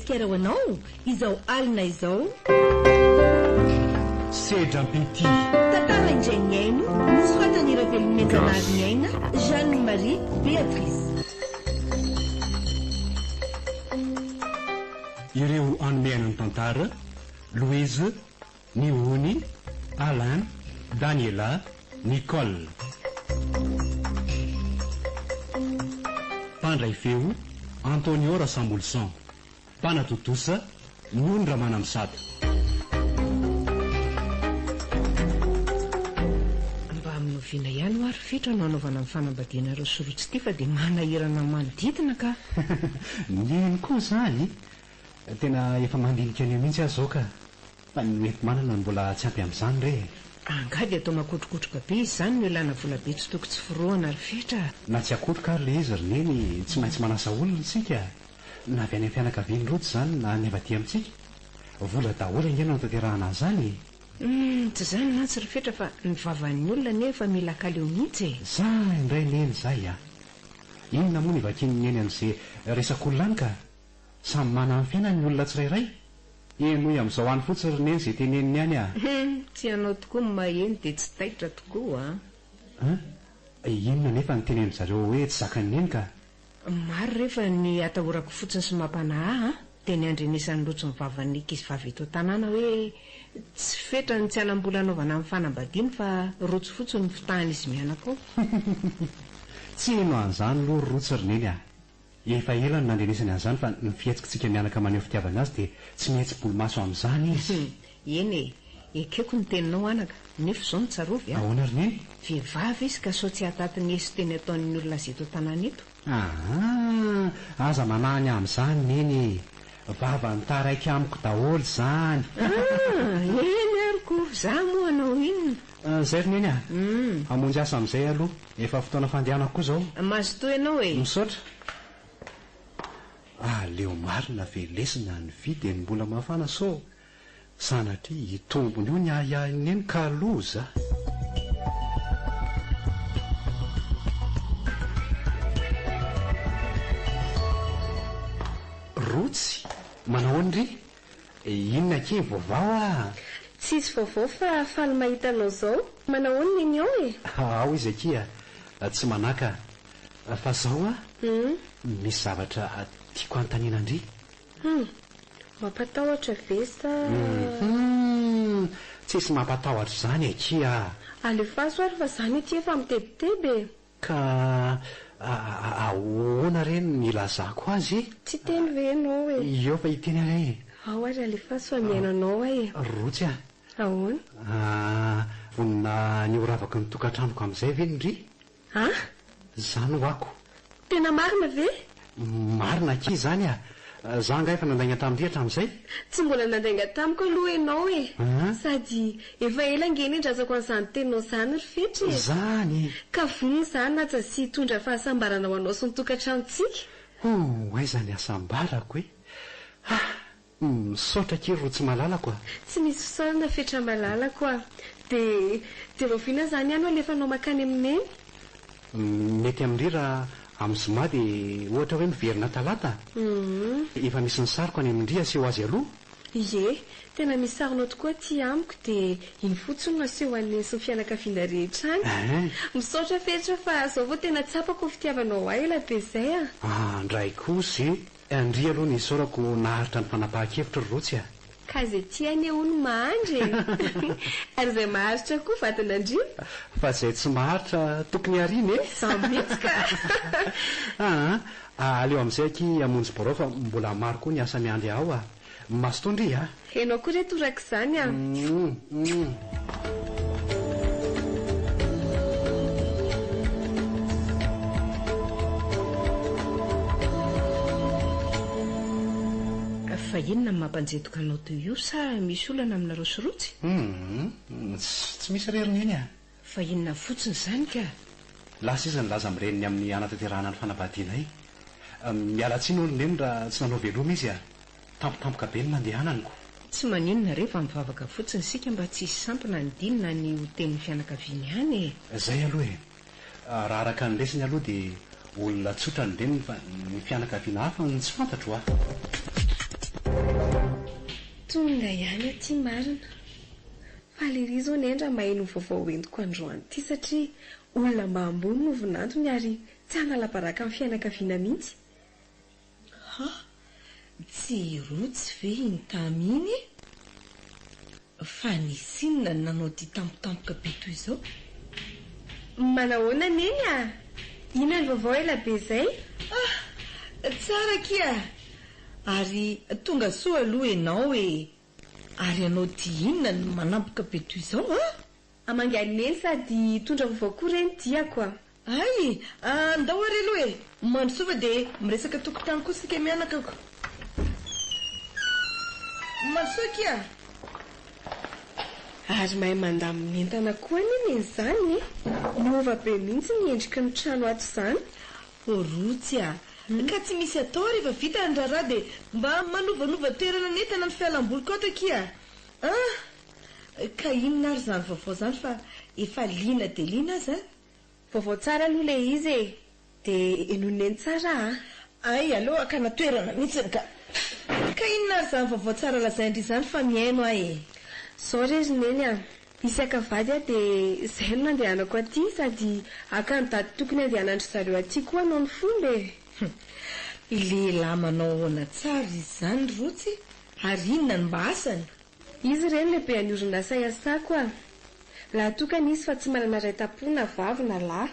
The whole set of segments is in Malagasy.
fikara ho anao izao alina izao. Sedra Petit. Tantara indray ny aino nosoratan'ireo velomenzanary ny aina Jeanne Marie Béatrice. Ireo anomean'ny tantara Louise, Nioni, Alain, Daniela, Nicole. Mpandray feo Antonio Rassambolson. Mpanatotosa Nony Ramanamsata. Mba aminovina ihany ary fitra no anaovana amin'ny fanambadiana ireo sorotsy ity fa dia manahirana manodidina ka. Nino koa zany tena efa mandinika an'io mihitsy azo zao ka fa ny mety manana ny mbola tsy ampy amin'izany re. Angady atao makotrokotroka be izy izany no ilana vola be tsy toko tsy firoana ary fitra. Na tsy akotroka ary le izy roneny tsy maintsy manasa olona isika na avy any amin'ny fianakaviany rotsy izany na ny avaty amintsika vola daholo ingena no tanterahana zany. Tsy izany mantsy ry fitra fa ny vavan'ny olona nefa mila kaleo mihitsy. Za indray neny zay inona moa ny vakiany eny amin'izay resak'olona any ka samy mana amin'ny fiainany ny olona tsirairay enoy amin'izao any fotsiny roneny izay teneniny any tsy anao tokoa ny maheno dia tsy taitra tokoa inona nefa ny teneniny zareo hoe tsy zakany eny ka maro rehefa ny atahorako fotsiny sy mampanahy dia ny andrenesan'ny lotsy ny vavan'ny ankizy eto tanàna hoe tsy fetra ny tsy anam-bola anaovana amin'ny fanambadiana fa rotsy fotsiny ny fitahany izy mianako. Tsy eno an'izany loha rotsy roneny efa ela no nandrenesany an'izany fa ny fihetsikitsika mianaka maneho fitiavana azy dia tsy mihetsy-bolo maso amin'izany izy. Eny ekeko ny teninao anaka nefa izao ny tsarovy ahoana roneny vehivavy izy ka sao tsy hatatiny esy teny ataon'ny olona azy eto tanàna eto. Aza manahany amin'izany neny vava ny taraiky amiko daholo izany. Eny ariko za moa anao inona zay roneny amonjy asa amin'izay aloha efa fotoana fandehanako koa zao. mazotoy ianao e. Misaotra leo marina velesina ny vidy ny mbola mafana so sanatria hitombony io ny ahihahiny eny ka loza. Rotsy manahoany ry inona ke vaovao tsisy vaovao fa faly mahita anao zao manahoany neny ao e. Ao izy akia tsy manaka fa zao misy zavatra tiako antaniana andry. Mampatahotra ve sa tsisy mampatahotra izany akia alefaso ary fa zany ety efa mitebiteby ka ahoana reny nilazako azy tsy teny ve ianao e. eo fa hiteny aray ao ary alefaso fa miainanao e. rotsy ahoana vonina ny oravako ny tokantranoko amin'izay ve ndry zany ho ako tena marina ve. marina ki zany za nga efa nandainga tamin'indry hatramin'izay tsy mbola nandainga tamiko aloha ianao e. Sady efa ela ngeny indrazako an'izany teninao zany ry fitra e. zany ka voniny zany na tsy sy hitondra fahasambarana ho anao sy ny tokantranontsika. aizany asambarako e misaotra kely ro tsy malalako tsy misy fisaorana fetra malalako dia roviana zany ihany alefanao makany amineny mety amin'indry raha amin'ny zoma dia ohatra hoe miverina talata efa misy ny sariko any amin'indry aseho azy aloha. Ie tena misy sarinao tokoa ty amiko dia iny fotsiny no aseho an'ny sy ny fianakaviana rehetra any. Misaotra fetra fa zao vao tena tsapako fitiavanao ahy ela be izay ndray kosa andry aloha ny saorako naharitra ny fanapahan-kevitra rotsy ka izay tiany hono mahandry ary izay maharitra koa vatan'andrio fa izay tsy maharitra tokony hariny mihitsy ka aleo amin'izay aky amonjy borao fa mbola maro koa ny asa miandry ao masotondry enao koa reto oraka izany fa inona mampanjetoka anao toy io sa misy olana aminareo sorotsy tsy misy reriny eny fa inona fotsiny zany ka lasa izy nilaza mireniny amin'ny anatanterahana ny fanambadianay miala tsiny olo neny raha tsy nanao veloma izy tampotampoka be ny nandehananiko tsy maninona rehefa mivavaka fotsiny sika mba tsy hisy sampina ny dinina ny hotenin'ny fianakaviany hany zay aloha raha araka ny lesiny aloha dia olona tsotra ny reniny fa ny fianakaviana hafa ny tsy fantatro tonga ihany aty marina fa lery zao nendra maheno vaovao entiko androany ity satria olona mba ambony no vinantony ary tsy hanala-baraka amin'ny fianakaviana mihitsy. Tsy rotsy ve iny taminy fa nisy inona no nanao ty tampotampoka be toy izao? Manahoana neny a? Ina ny vaovao ela be zay? Tsara kia, ary tonga soa aloha ianao ary ianao ty inona no manampoka be toy izao Amangany neny sady tondra vaovao koa reny tiako a. Ay, andao ary aloha mandrosoa de miresaka tokotany koa sika mianakako. Mandrosoa kia. Ary mahay mandamina entana koa neny izany miova be mihitsy ny endriky ny trano ato izany. Rotsy ka tsy misy atao rehefa vita ny raharaha de mba manovanova toerana netana ny fialam-boliko ato kia. Ka inona ary zany vaovao zany fa efa liana de liana azy Vaovao tsara aloha le izy de enoneny tsara Ay aloha ka natoerana mihitsy ka inona ary zany vaovao tsara lazaindry izany fa miaino Zao rery neny a, isaka vady a de zay no nandehanako aty sady akan-dady tokony andehanandry zareo aty koa anao ny fomba Lehilahy manao ahoana tsara izy zany Rotsy, ary inona ny mba asany? Izy reny lehibe any orinasa iasako a. Laha tokana izy fa tsy manana ray-tapo na vavy na lahy.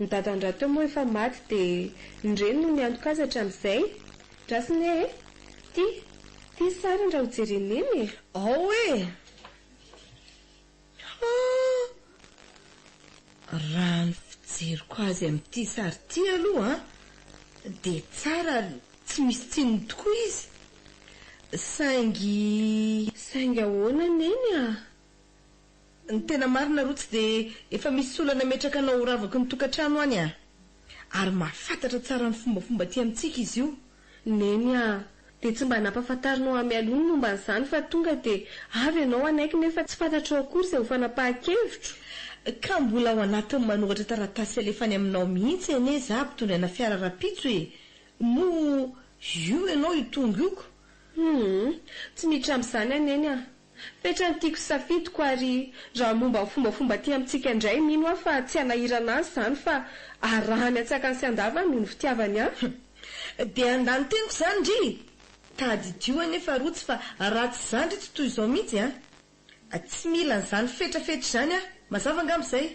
Ny dadandrato teo moa efa maty de ny reny no niantoka azy hatramin'izay. Drasiny ty sara ndra ho jereneny Raha ny fijeriko azy amin'ity sary ty aloha de tsara tsy misy tsinony tokoa izy. Saingy ahoana neny a? Ny tena marina Rotsy de efa misy solana metraka anao ho ravaky ny tokantrano any ary mahafantatra tsara ny fombafomba ty amintsika izy io. Neny a, de tsy mba nampafantarinao amialoha momba n'izany fa tonga de avy ianao anaiky nefa tsy fantatrao akory izay ho fanapahan-kevitro. Ka mbola ao anatin'ny manoratra taratasy alefany aminao mihitsy ene za mpitondra na fiara rapitso no io ianao itonga ioko. Tsy miditra amin'izany aneny a. Petra ny tiako safidiko ary raha momba fombafomba ty amintsika indray mino aho fa tsy hanahirana azy izany fa arahany atsaka ny sy andava noho ny fitiavany ahy. De andany teniko zany ndry. Tady dio anefa Rotsy fa ratsy zandry tsy toy izao mihitsy tsy mila n'izany fetrafetra izany mazava angamb'izay.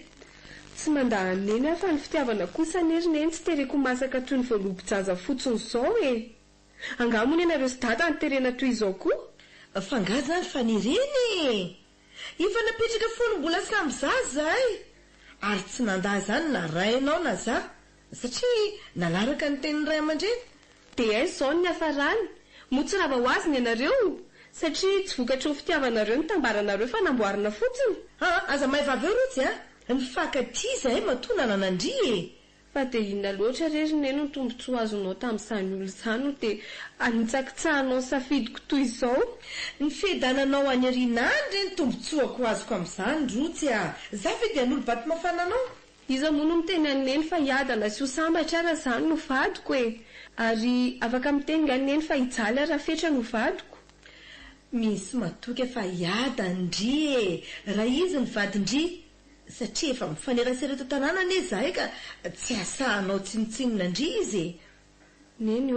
Tsy mandahany neny aho fa ny fitiavana kosa neny tsy tereko masaka toy ny voalobo-jaza fotsiny izao Angamo ianareo sy dada ny terena toy izao koa. Fanga zany fa nireny efa napetraka folo mbola sambyzaza ary tsy nandahy zany na ray anao na za satria nalaraka ny tenin'ny ray aman-dreny. De ay zao ny hafarany motsy rava ho azy ny ianareo satria tsy vokatry ny fitiavanareo ny tambaranareo fa namboarina fotsiny. Aza mahay vavy eo Rotsy mifakatiza matona nanandry fa de inona loatra rery neny ny tombontsoa azonao tamin'izany olo izany de anitsakitsahanao safidiko toy izao. Ny fihedananao any arinandry ny tombontsoako azoko amin'izany Rotsy za fe de an'olo baty mafana anao. Iza moa no miteny aneny fa hiadana sy ho sambatra ara zany no vadiko ary afaka miteny nganeny fa hijaly ara fetra no vadiko. Misy matoka fa hiadandry raha izy ny vadindry satria efa mifanerasera to tanàna ane zahay ka tsy asahanao tsinotsinona ndry izy neny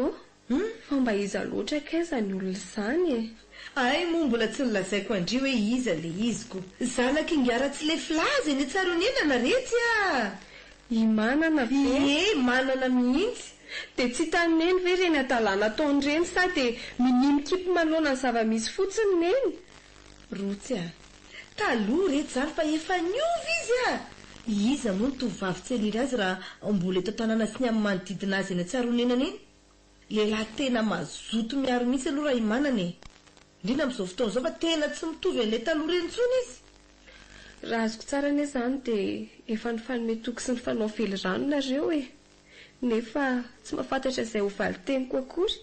fa mba iza loatra kaiza ny olona izany ay moa mbola tsy nilazaiko andry hoe iza le iziko zanaka ingara tsy le filazy ny tsaro nenana retsy manana manana mihitsy de tsy tany neny ve reny atalana ataony reny sa de minimikipy manoloana ny zava-misy fotsiny neny. Rotsy taloha reto zany fa efa niovy izy iza moa ny tovovavy tsy haniry azy raha mbola eto tanàna sy ny amin'ny manodidina azy eny tsaronenana iny. Lehilahy tena mazoto miaro mihitsy aloha raha imanana indrindra amin'izao fotoana izao fa tena tsy mitovy an'ilay taloha reny intsony izy. Raha azoko tsara ane zany de efa ny fanometoky sy ny fanao vely rano nareo nefa tsy mahafantatra izay ho valiteniko akory.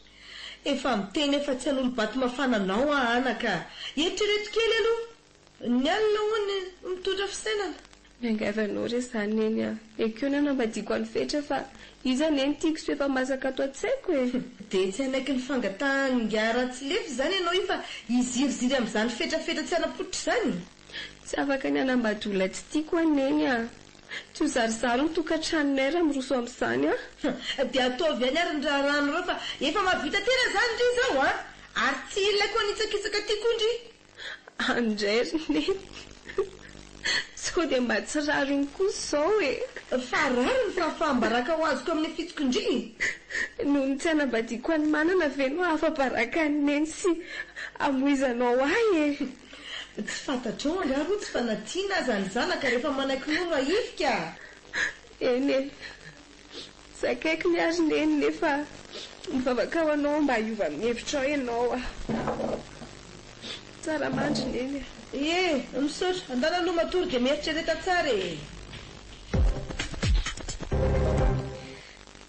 Efa miteny efa tsy an'olo baty mafana anao anaka eritrereto kely aloha ny alina hoany mitondra fisainana. miangavanao re izany eny a ekeo ny anambadiako any fetra fa izany eny tiako so efa masaka ato an-tsaiko e. dia tsy anaiky ny fangatahangara tsy lefy zany ianao io fa iziriziry amin'izany fetrafetra tsy anapotra izany. Tsy afaka ny anambady olona tsy tiako aneny a. Tsy ho zarizary ny tokantranonay raha miroso amin'izany a. dia ataovy any ary ny raha rano reo fa efa mahavita tena zany ndry izao a ary tsy ilaiko anitsakitsaka tiako ndry. Andray ry neny sao dia mba tsy rariny koa izao e. Fa rariny fa fambaraka ho azoko amin'ny fitsiko indry. Noho ny tsy anambadiako any manana veno afa-baraka ny neny sy amoizanao ahy e. Tsy fantatrao angaro tsy fanatiana aza ny zanaka rehefa manaiky noro aifika. Eny e, sakaiky ny ary neny nefa mivavaka ho anao mba hiova amin'ny hevitra ao ianao a. Tsara mandry neny e. Misaotra andana aloha matory dia mieritrereta tsara e.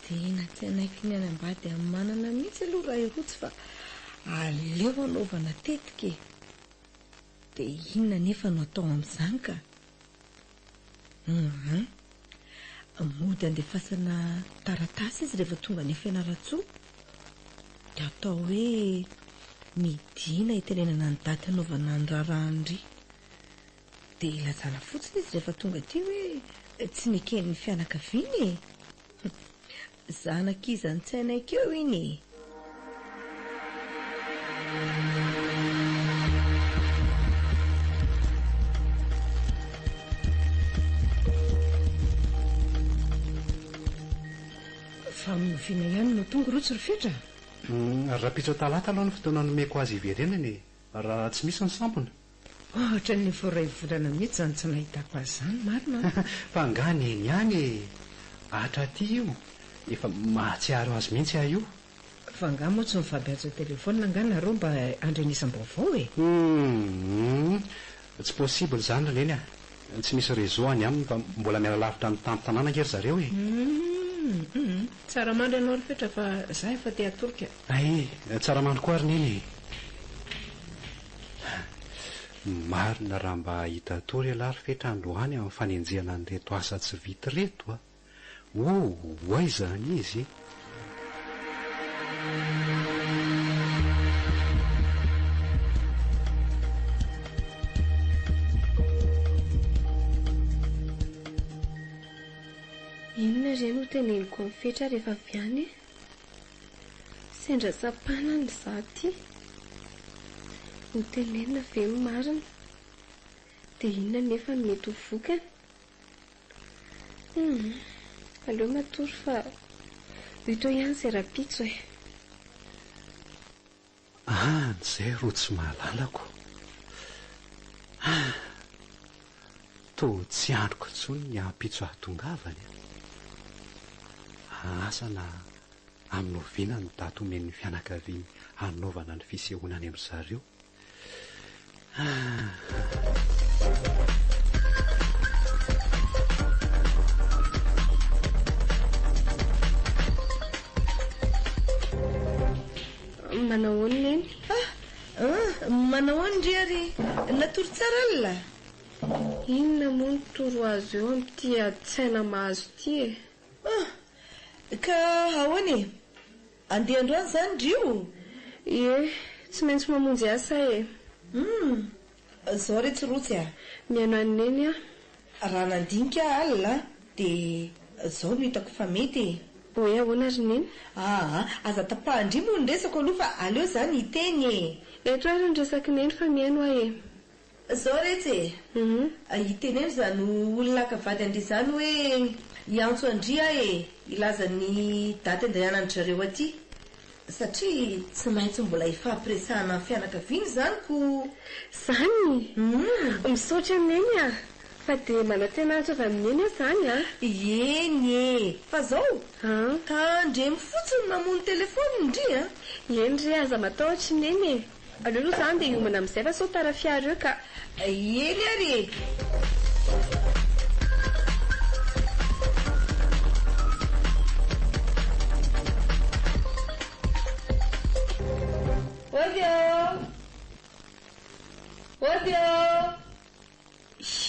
Tena tsy anaiky ny any ambady amin'ny manana mihitsy aloha raha irotsy fa aleo anaovana tetika e. Dia inona nefa no atao amin'izany ka? Mody andefasana taratasy izy rehefa tonga ny fianaran-tsoa dia atao hoe midina hitenenana ny daty anaovana ny raharahany. Dia ilazana fotsiny izy rehefa tonga aty hoe tsy neken'ny fianakaviany e. Zanaka ny tsy hainaikeo iny e. Fa minoviana ihany no tonga rotsy ry fetra. Rapitra talata aloha ny fotoana nomeko azy iverenany raha tsy misy ny sampona. Ohatra ny voray volana mihitsy zany tsy nahitako azy zany marina. Fa angany eny ihany hatraty io efa mahatsiaro azy mihitsy ahy io. Fa nga moa tsy mifabiajo telefona angana reo mba andrenisam-baovao e. Tsy possible zany reny a. Tsy misy réseau any aminy fa mbola miala lavitra ny tampo-tanàna ngery zareo e. Tsara mandry ianao ry fetra fa za efa te atolika. Tsara mandry koa ary neny. Marina raha mba hita tory alary fetra androany amin'ny fanenjehana an'ireto asa tsy vita reto a. Aiza izy? Inona ireny ho teneniko amin'ny fetra rehefa avy any e? Sendra sapana ny zaty ho tenenina ve ny marina dia inona nefa ny mety ho vokany? Aleo matory fa hito ihany izay rapitso e. Izay ro tsy mahalalako. Toa tsy androko intsony ny hampitso ahatongavany. Asana amin'ny oviana ny daty omen'ny fianakaviany hanaovana ny fisehoana any amin'ny zareo. Manao ahoana neny? Manao ahoana ndry ary natory tsara alina? Inona moa ny toro azo eo amin'ity atsaina mahazo ity e? Ka ahoana e? Andeha androany zany ndry io? Tsy maintsy mamonjy asa e. Zao re tsy rotsy a? Miano any neny a? Raha nandinika alina dia zao no hitako fa mety e. Hoe ahoana ry neny? Aza tapahindry moa ny resako aloha fa aleo zany hiteny e. Eto ary ny resaky neny fa miano ahy e. Zao retsy e. Hiteneny zany olona akavady andry zany hoe hiantso andria e ilaza ny daty andehanany zareo aty satria tsy maintsy mbola ifampiresahana amin'ny fianakaviany zany ko. Zany? Misaotra neny a. Fa dia manantenahitra avy amin'eny a zany a? Eny e. Fa zao ka ndremy fotsiny mamono telefony ndry a? Eny ry aza matahotra neny e. Aleo aloha zany dia hiomana amin'izay fa sao tara fiara eo ka. Eny ary e.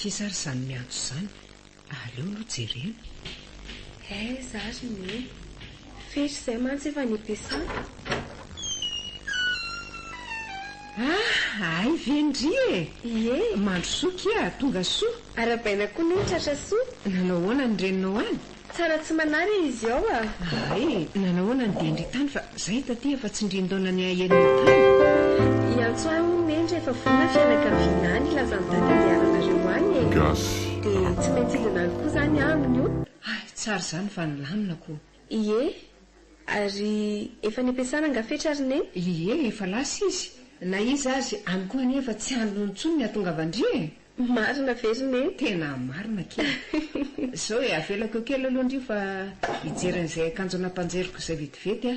Izary zany miantso zany. aleo aloha jerena zary ne fetry izay mantsy efa niampiasana. ay vendry Ie, mandro soa kia tonga soa arabaina koa ny tratra soa. nanao hoana ny reninao any Tsara tsy manary izy ao a. ay nanao hoana ny dendry tany fa zay taty efa tsy ndrindaona ny aheniny tany Iantso ahy hono ny rehefa vonona fianakaviana any laza ny dady andeharanareo any e. Dia tsy maintsy ilana any koa zany aminy io. ay tsara zany fa nilamina ko Ie, ary efa niampiasana nga fetra ary neny. ie efa lasa izy na izy azy any koa anefa tsy andro ntsony ny atonga vandria Marina very neny. tena marina kely zao e avelako kely aloha ndrio fa hijeren'izay akanjo nampanjeriko izay vetivety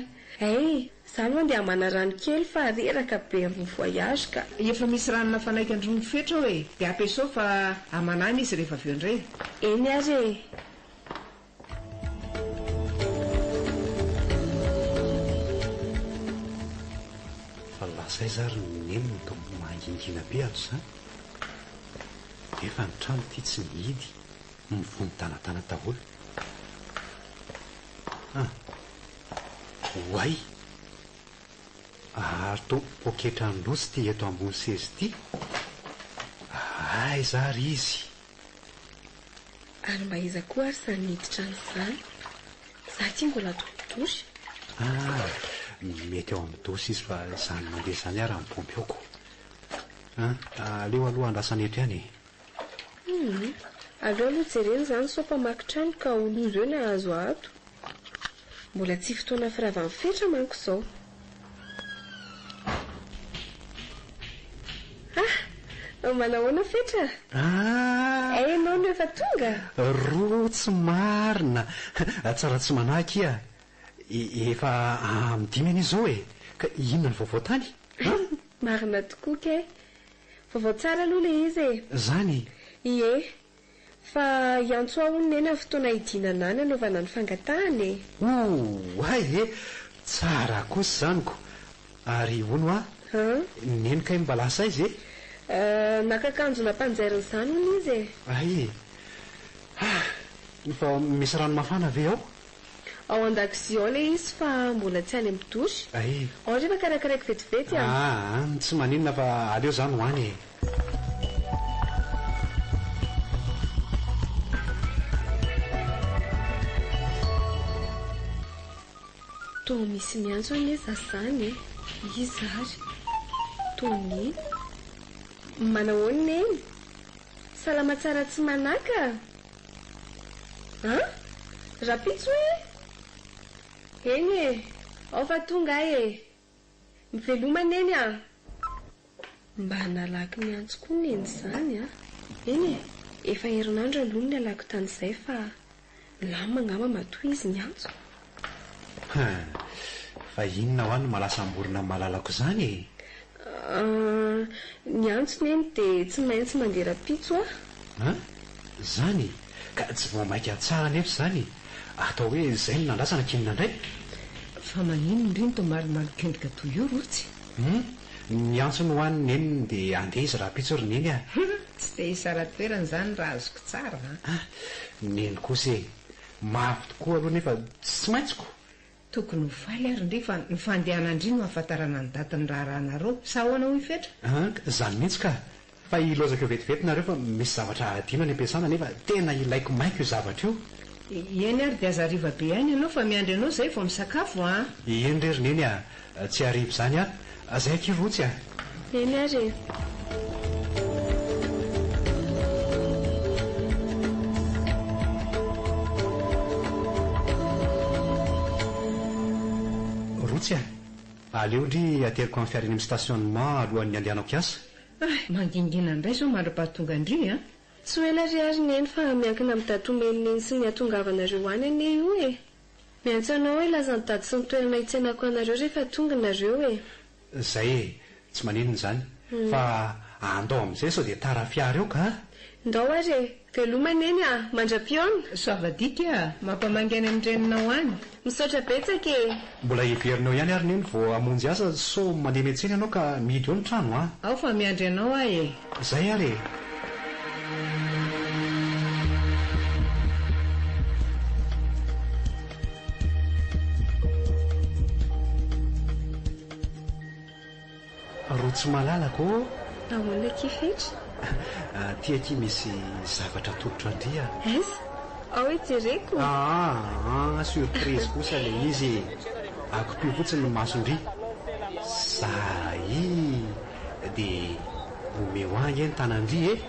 Zaho moa andeha hamana rano kely fa reraka be amin'ny voyage ka. efa misy ranona fanaika androny fetra hoe dia ampiasao fa amanany izy rehefa aveo indray Eny ary fa lasay zary neniny to mangingina be azo zany efa ny trano ty tsy mihidy mivony tanatana daholo hoay ary to poketra androsy ty eto ambony sezy ty ay zary izy ary mba iza koa ary sany niditra an'izany. Zaho ty mbola tompidosy. mety eo amin'ny dosy izy fa zany mandeha zany ary amin'ny pompioko aleo aloha andrasany etra ihany Aleo aloha jerena zany soapamaky trano ka olozy eo ny azo ato. Mbola tsy fotoana firavany fetra manko izao. Manahoana fetra? Enao no efa tonga? rotsy marina tsara tsy manaky ia efa amidimy any izao e ka inona ny vaovao tany Marina tokoa ke. Vaovao tsara aloha le izy e. zany Ie, fa iantso aho neny amin'ny fotoana hidinana any anaovana ny fangatahana e. ay e tsara kosa zanyko ary hono neny kay mba lasa izy Nakakanjo nampanjairiny zany hono izy e. ay fa misy rano mafana ave ao Ao an-dakozia ao le izy fa mbola tsy any amin'ny dosy. ay Ao rehefa karakaraiky vetivety tsy maninona fa aleo zany hoany e to misy miantso ane zazany e. Izy ary tony manahoana neny salama tsara tsy manaka rapitso e eny e ao fa tonga e miveloma neny mba nalaky miantso koa neny zany eny e efa herinandro aloha ny alako tany izay fa lama ngama matoa izy miantso fa inona ho any malasa amborona malalako zany e ny antso neny dia tsy maintsy mandeha rapitso zany ka tsy voamaika tsara nefa zany atao hoe zay no nandrasana kinona indray fa manino indriny to marimalokendrika toy io rotsy ny antso ny hoany neniny dia andeha izy rapitso ry neny tsy dia isara toerana zany raha azoko tsara neny kosa e mafy tokoa aloha nefa tsy maintsiko tokony ho faly ary indri fa ny fandehana indri no hahafantarana ny datiny raha rahanareo sa ahoana ho ifetra zany mihitsy ka fa ilozaka eo vetivety nareo fa misy zavatra adino any ampiasana nefa tena ilaiko maiko io zavatra io eny ary dia aza ariva be any ianao fa miandry anao zay vao misakafo eny rery neny tsy arivo zany zay akirotsy eny ary rotsy aleo ndry ateriko amin'ny fiariny amin'ny stationnement alohan'ny andehanako asa mangingina indray zao mandra-pahatonga indri tsy hoela ry ary neny fa miankina amin'ny datomeniny sy ny atongavanareo any ane io e miantso anao hoe laza ny dady sy ny toerana hitsenako anareo rehefa tonga nareo e zay e tsy maninona zany fa andao amin'izay sao dia tara fiara eo ka ndao ary e veloma neny mandra-piona soavadika mampamangy any amin'ny reninao any misaotra betsaka e mbola hiverinao ihany ary neny vao amonjy asa so mandeha metsena ianao ka mihidy eo ny trano ao fa miandry anao e zay ary tsy malalako ahoana kifetra tiaky misy zavatra tolotra andria aiza ao hoe jereko surprise kosa le izy akopio fotsiny masondry zay dia omeo angy ny tanandry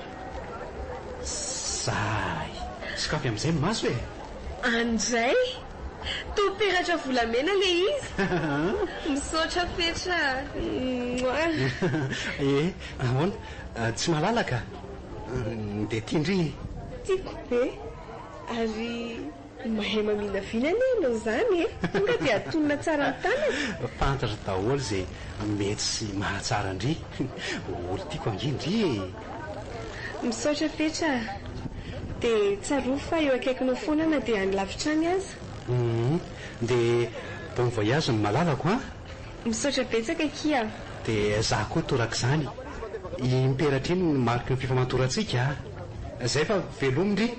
zay sokafy amin'izay ny maso andray toperatra volamena le izy misaotra fetra ahoana tsy malalaka dia tiandry tiako be ary mahay mamina vinana ianao izany tonga dia atonina tsara ny tanana fantatra daholo izay mety sy mahatsara andry olo tiako angindry misaotra fetra dia tsaroa fa eo akaikinao foana na dia any lavitrany aza dia bon voyage ny malalako misaotra betsaka kia dia za koa toraka izany imperatra iny mariky ny fifamatorantsika zay fa velomindry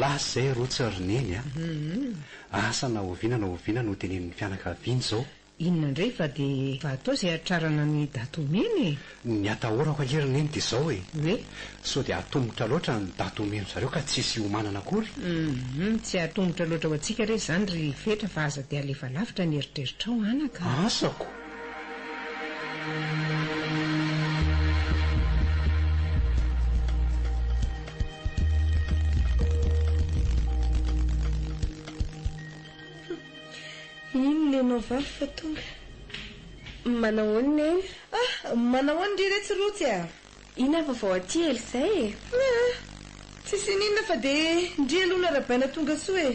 lasy zay rotsy roneny asa na oviana no tenen'ny fianakaviany zao inona indray fa dia fa atao izay atrarana ny datomeny ny atahorako alery neny dia zao hoe so dia atombotra loatra ny datomeny zareo ka tsisy homanana akory tsy atombotra loatra ho antsika re zany ry fetra fa aza dia alefa lavitra ny eritreritra ao anaka asako inona ianao vavy fa tonga manahoana manahoana ndry retsy rotsy ina vaovao aty ely izay tsisy ninona fa dia ndry aloha rabaina tonga soa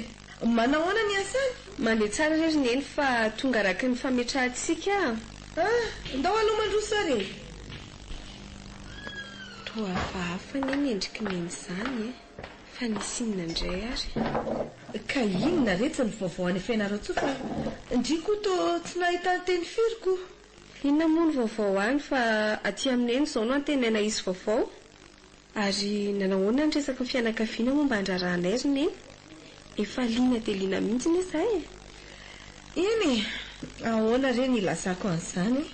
manahoana ny asany mandeha tsara rery neny fa tonga araky ny fametrahantsika ndao aloha mandroso ary toa hafahafa neny endriky neny izany fa nisy inona indray ary ka inona retsy ny vaovao any fianaratsoa fa ndriko to tsy nahitany teny firiko inona moa ny vaovao any fa aty amineny izao no antenena izy vaovao ary nanahoana ny resaka ny fianakaviana momba andrarahanay ry neny efa liana dia liana mihitsy izay iny ahoana re ny ilazako an'izany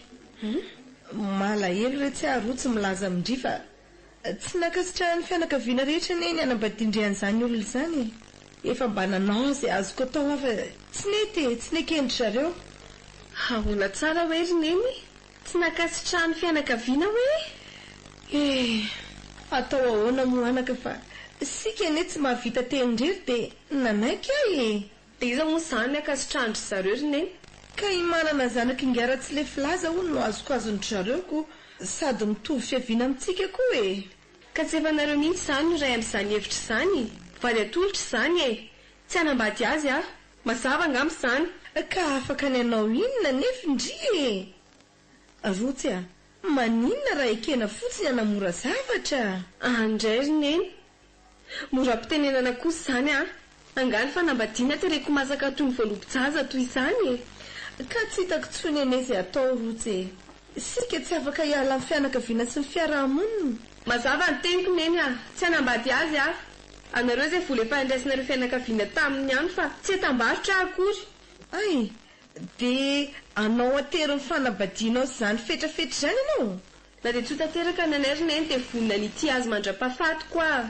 malahelo retsy arotsy milaza amindry fa tsy nakasitrahan'ny fianakaviana rehetra neny anambadindrian'izany olona izany efa mba nanao izay azoko atao afa tsy tsy nekendry zareo ahoana tsara hoe ry neny tsy nakasitrahan'ny fianakaviana hoe atao ahoana moa anaka fa sika ane tsy mahavita tenindrery dia nanaiky dia iza moa izany akasitrahandry zareo ry neny ka imanana zanaka ingara tsy le filaza hono no azoko azondry zareoko sady mitovy fiaviana amintsika koa ka tsy efa nareo mihitsy izany no ray amin'izany hevitra izany vady atolotra izany tsy hanambady azy mazava angamba izany ka afaka ny anao inona nefa indry rotsy maninona raha ekena fotsiny hanamora zavatra andray ry neny mora-pitenenana kosa izany angany fanambadiana tereko masaka toy ny voalobotsaza toy izany ka tsy hitako tsony ane izay atao rotsy sika tsy afaka hiala amin'ny fianakaviana sy ny fiarahamonina mazava ny teniko neny tsy hanambady azy anareo izay vola efa andraisinareo fianakaviana taminy ihany fa tsy etam-barotra akory dia anao atery ny fanambadianao izany fetrafetra izany ianao na dia tsy hotanteraka nanay ry neny dia vonina nyty azy mandra-pahafaty koa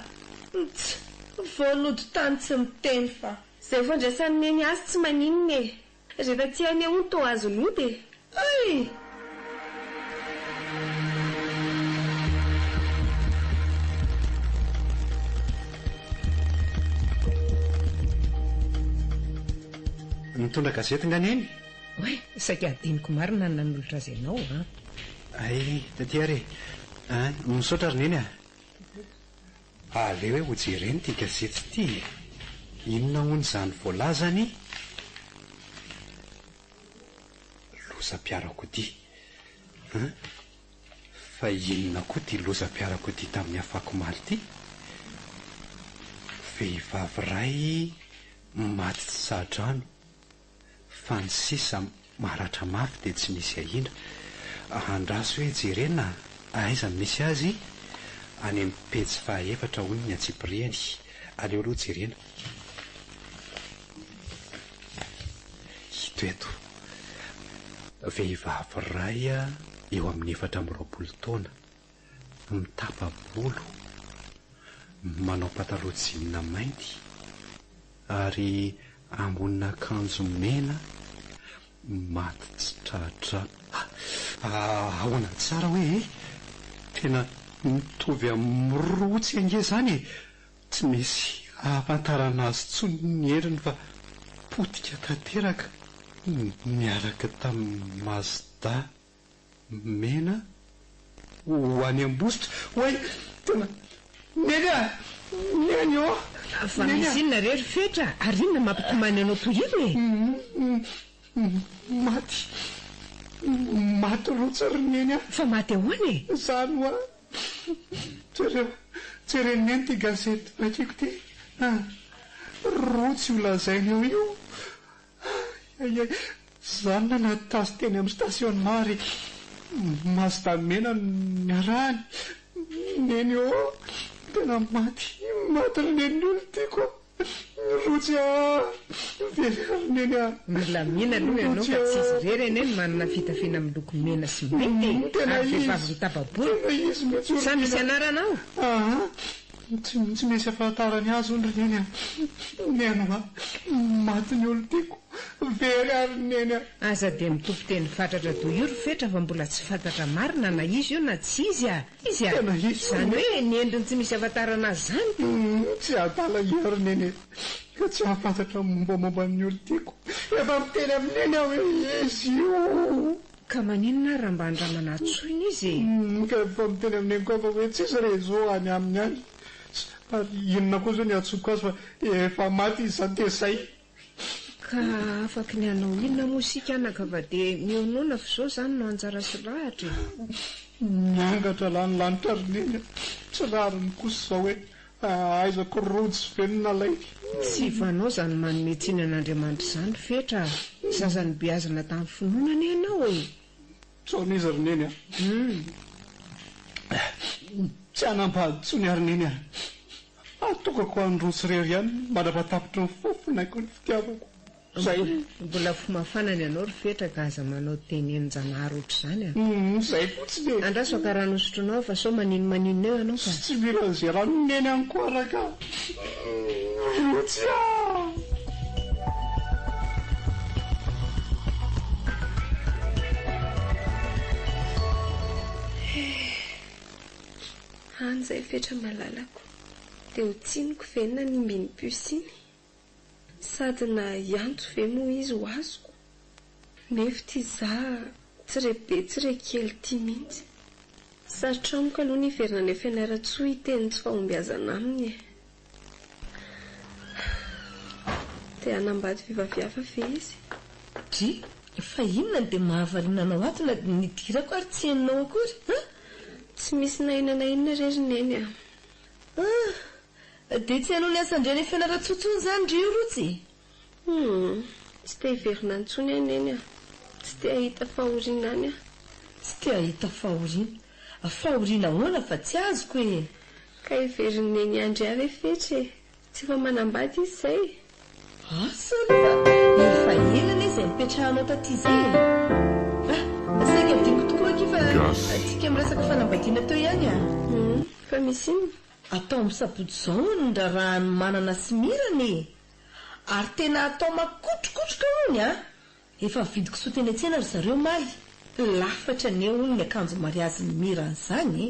voalodo tany tsy miteny fa izay fandraisany neny azy tsy maninona rehefa tsy any ho ny to azonody nitondra gazety nga neny hoe saika adiniko marina nanolotra azy ianao taty ary misaotra ry neny ale hoe ho jereny ty gazety ty inona hony izany voalazany lozam-piarakodia fa inona koa ty lozam-piarakodia tamin'ny afakomaly ty vehivavy ray maty tsy sadrano fa ny sisa maratra mafy dia tsy misy ahina andraso hoe jerena aiza misy azy any amin'ny pejy fahaefatra hono ny antsipriany aleoloha jerena hito eto vehivavy ray eo amin'ny 4 taona mitapa-bolo manao pataloha jinina mainty ary ambonina akanjo mena maty tsy tratra ahoana tsara hoe tena mitovy amin'ny rotsy ange zany tsy misy ahafantarana azy tsony ny heriny fa potika tanteraka miaraka tamin'ny Mazda mena ho any ambositra hoay tena neny eo fa misy inona rery fetra ary inona mampitomany anao tohiro maty rotsy ry neny fa maty ahoany zany hoa jereneny ty gazety vakiko ty rotsy olazainy eo io zany na natazy teny amin'ny station mary Mazda mena niarahany neny eo tena maty ry neny olo ty koa rotsy neny milamina aloha ianao fa tsy izy rery eny eny manana fitafiana amin'ny loko mena sy mainty ary vehivavy mitapa-bolo sa misy anaranao tsy misy afahatarany azy ony ry neny neny maty ny olo tiako very ary neny aza dia mitompo teny fatratra dohiro fetra fa mbola tsy fantatra marina na izy io na tsy izy izy zany hoe ny endriny tsy misy afahatarana azy zany tsy adala iary neny ka tsy ahafantatra mombamomba ny olo tiako efa miteny amineny aho hoe izy io ka maninona raha mba andramana tsoina izy ka efa miteny amineny koa fa hoe tsisy rezo any amin'ny any ary inona koa zao ny atsoko azy fa efa maty izy zany tezay ka afaky ny anao inona mosika anaka fa dia mionona fa zao zany no anjara sy lahatra miangatra lanylanitra ry neny tsy rariny kosa zao hoe aizako rotsy venona lay tsy vanao zany manome tsinan'Andriamanitra zany fetra zazany beazana tamin'ny finoanany ianao tsaon'izy ry neny tsy anampahadytsony ary neny atokako any rotsy rery ihany mandrapatapitra ny fofonaiko ny fitiavako zay mbola fomafanany ianao ry fetra ka aza manao teny enjanahary oatra zany zay fotsiny andraso ka raha nosotronao fa sao maninona eo ianao fa tsy mila zay raha neny any koa raka rotsy an'izay fetra malalako dia ho tsiniko venona ny mbiny pusiny sady na ianto ve moa izy ho azoko nefa ty za tsy rebe tsy rekely ty mihitsy sarotra amiko aloha ny hiverina ny fianaratsoa hiteny tsy fahombiazana aminy dia hanambady vivaviafa ve izy dry fa inona dia mahavariana anao ato na nidirako ary tsy hainao akory tsy misy na inona rery neny dia tsy hainao ny asandray ny fianaratsontsony zany ry io rotsy tsy te hiverina antsony any neny tsy te hahita fahoriana any tsy te hahita fahoriana ahoana fa tsy azoko ka hiveriny neny andry avy fetra tsy efa manambady izy zay asa efa elana izay mipetrahanao taty zay saika diniko tokoa aky fa atsika miresaka fanambadiana teo ihany fa misy inona atao amin'ny sabotsy zao ny rahany manana sy mirany ary tena atao makotrokotroka hony efa vidiko soa teny atsena ry zareo maly lafatra ny eo ony ny akanjo mariazy ny miran'izany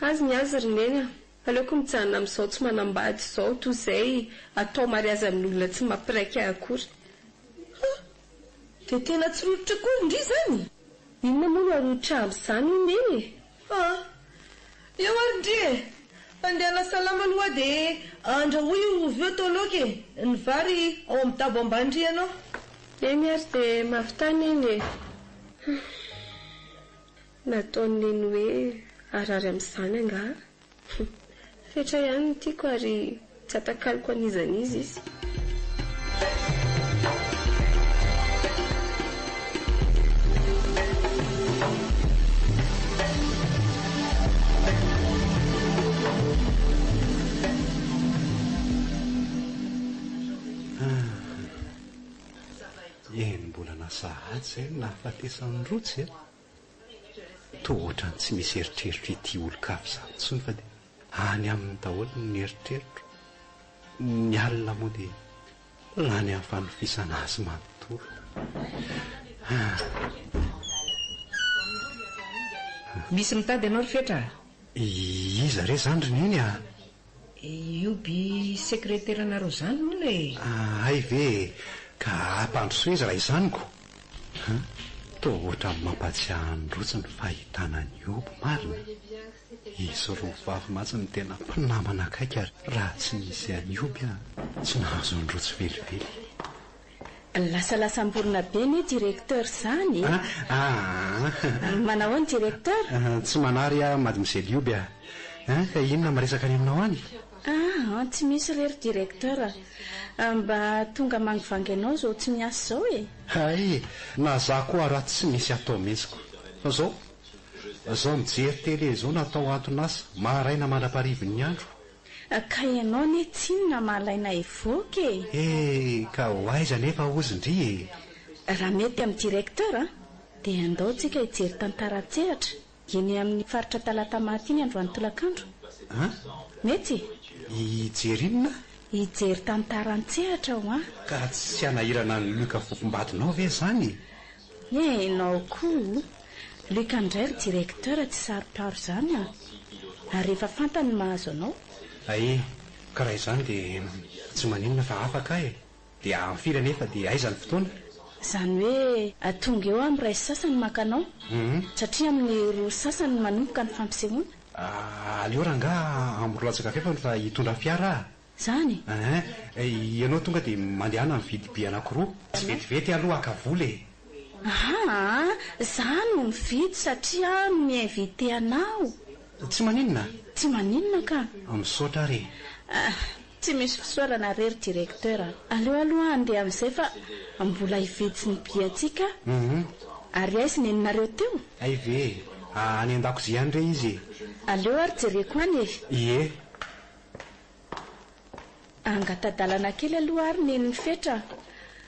azy ny azy ry neny aleoko mijanona amin'izao tsy manambady zao toy izay atao mariazy amin'olona tsy mampiraika akory dia tena tsy rototra koa ndry zany inona moa no arototra amin'izany neny eo ary ndry andehana salama aloha dia andrahoy ovy eo tao laoka ny vary ao amin'ny tabo ambandry ianao neny ary dia mavitany eny nataony neny hoe arary amin'izany angaha fetra ihany ny tiako ary tsy atakaliko an'izan'izy izy sahady zay nahafatesan'ny rotsy a toa ohatrany tsy misy eritreritro ity olo-kafy zany tsony fa dia any amin'ny daholo ny eritreritro ny alina moa dia lany amin'ny fanofisana azy manontolo. Misy mitady ianao ry fetra? Iza re zany ry neny a? Ioby sekreteranareo zany moa e. Ay ve ka ampandroso izy raha izaniko. Toa ohatra mampatsiahy ny rotsy ny fahitana ny Ioby marina. Izy roa vavy matsy ny tena mpinamana akaiky ary raha tsy nisy any Ioby a tsy nahazo ny rotsy velively. Lasalasa amborona be ny directeur zany. Manao ny directeur? Tsy manary a mademoiselle Ioby a. Ka inona maresaka any aminao any? Tsy misy rery directeur. Mba tonga mangivangy anao zao tsy miasa zao e. Ay, na za koa raha tsy misy atao mihitsiko. Fa zao mijery tele zao natao anton'asa maraina mandraparivon'ny andro. Ka ianao ne tsy inona mahalaina evoky e. Ka ho aiza nefa ozindry e. Raha mety amin'ny directeur dia andao tsika hijery tantara-tsehatra eny amin'ny faritra talata mahatiny androany tolakandro. Mety hijery inona? Hijery tantaran-tsehatra ho ka tsy anahirana ny loka fofombadinao ve zany? Enao koa loka indray ry directeur tsy saroparo zany ary efa fantany mahazo anao. Ay, ka raha izany dia tsy maninona fa afaka e. Dia amfiry nefa dia aiza ny fotoana? Zany hoe tonga eo amin'ny ray sasany makanao satria amin'ny roa sasany manomboka ny fampisehoana. Aleo rangaha amborolatsaka fefany fa hitondra fiara zany. Ianao tonga dia mandehana mividy be anankiroa tsy vetivety aloha akavoly e. Zany no mividy satria miinvite anao. Tsy maninona? Tsy maninona ka misaotra re. Tsy misy fisaorana rery directeur. Aleo aloha andeha amin'izay fa mbola hividy sy ny biatsika ary aizy neninareo teo. Ay ve any an-dakozia any re izy. Aleo ary jereko any e. Ie. Angatadalana kely aloha ary neniny fetra.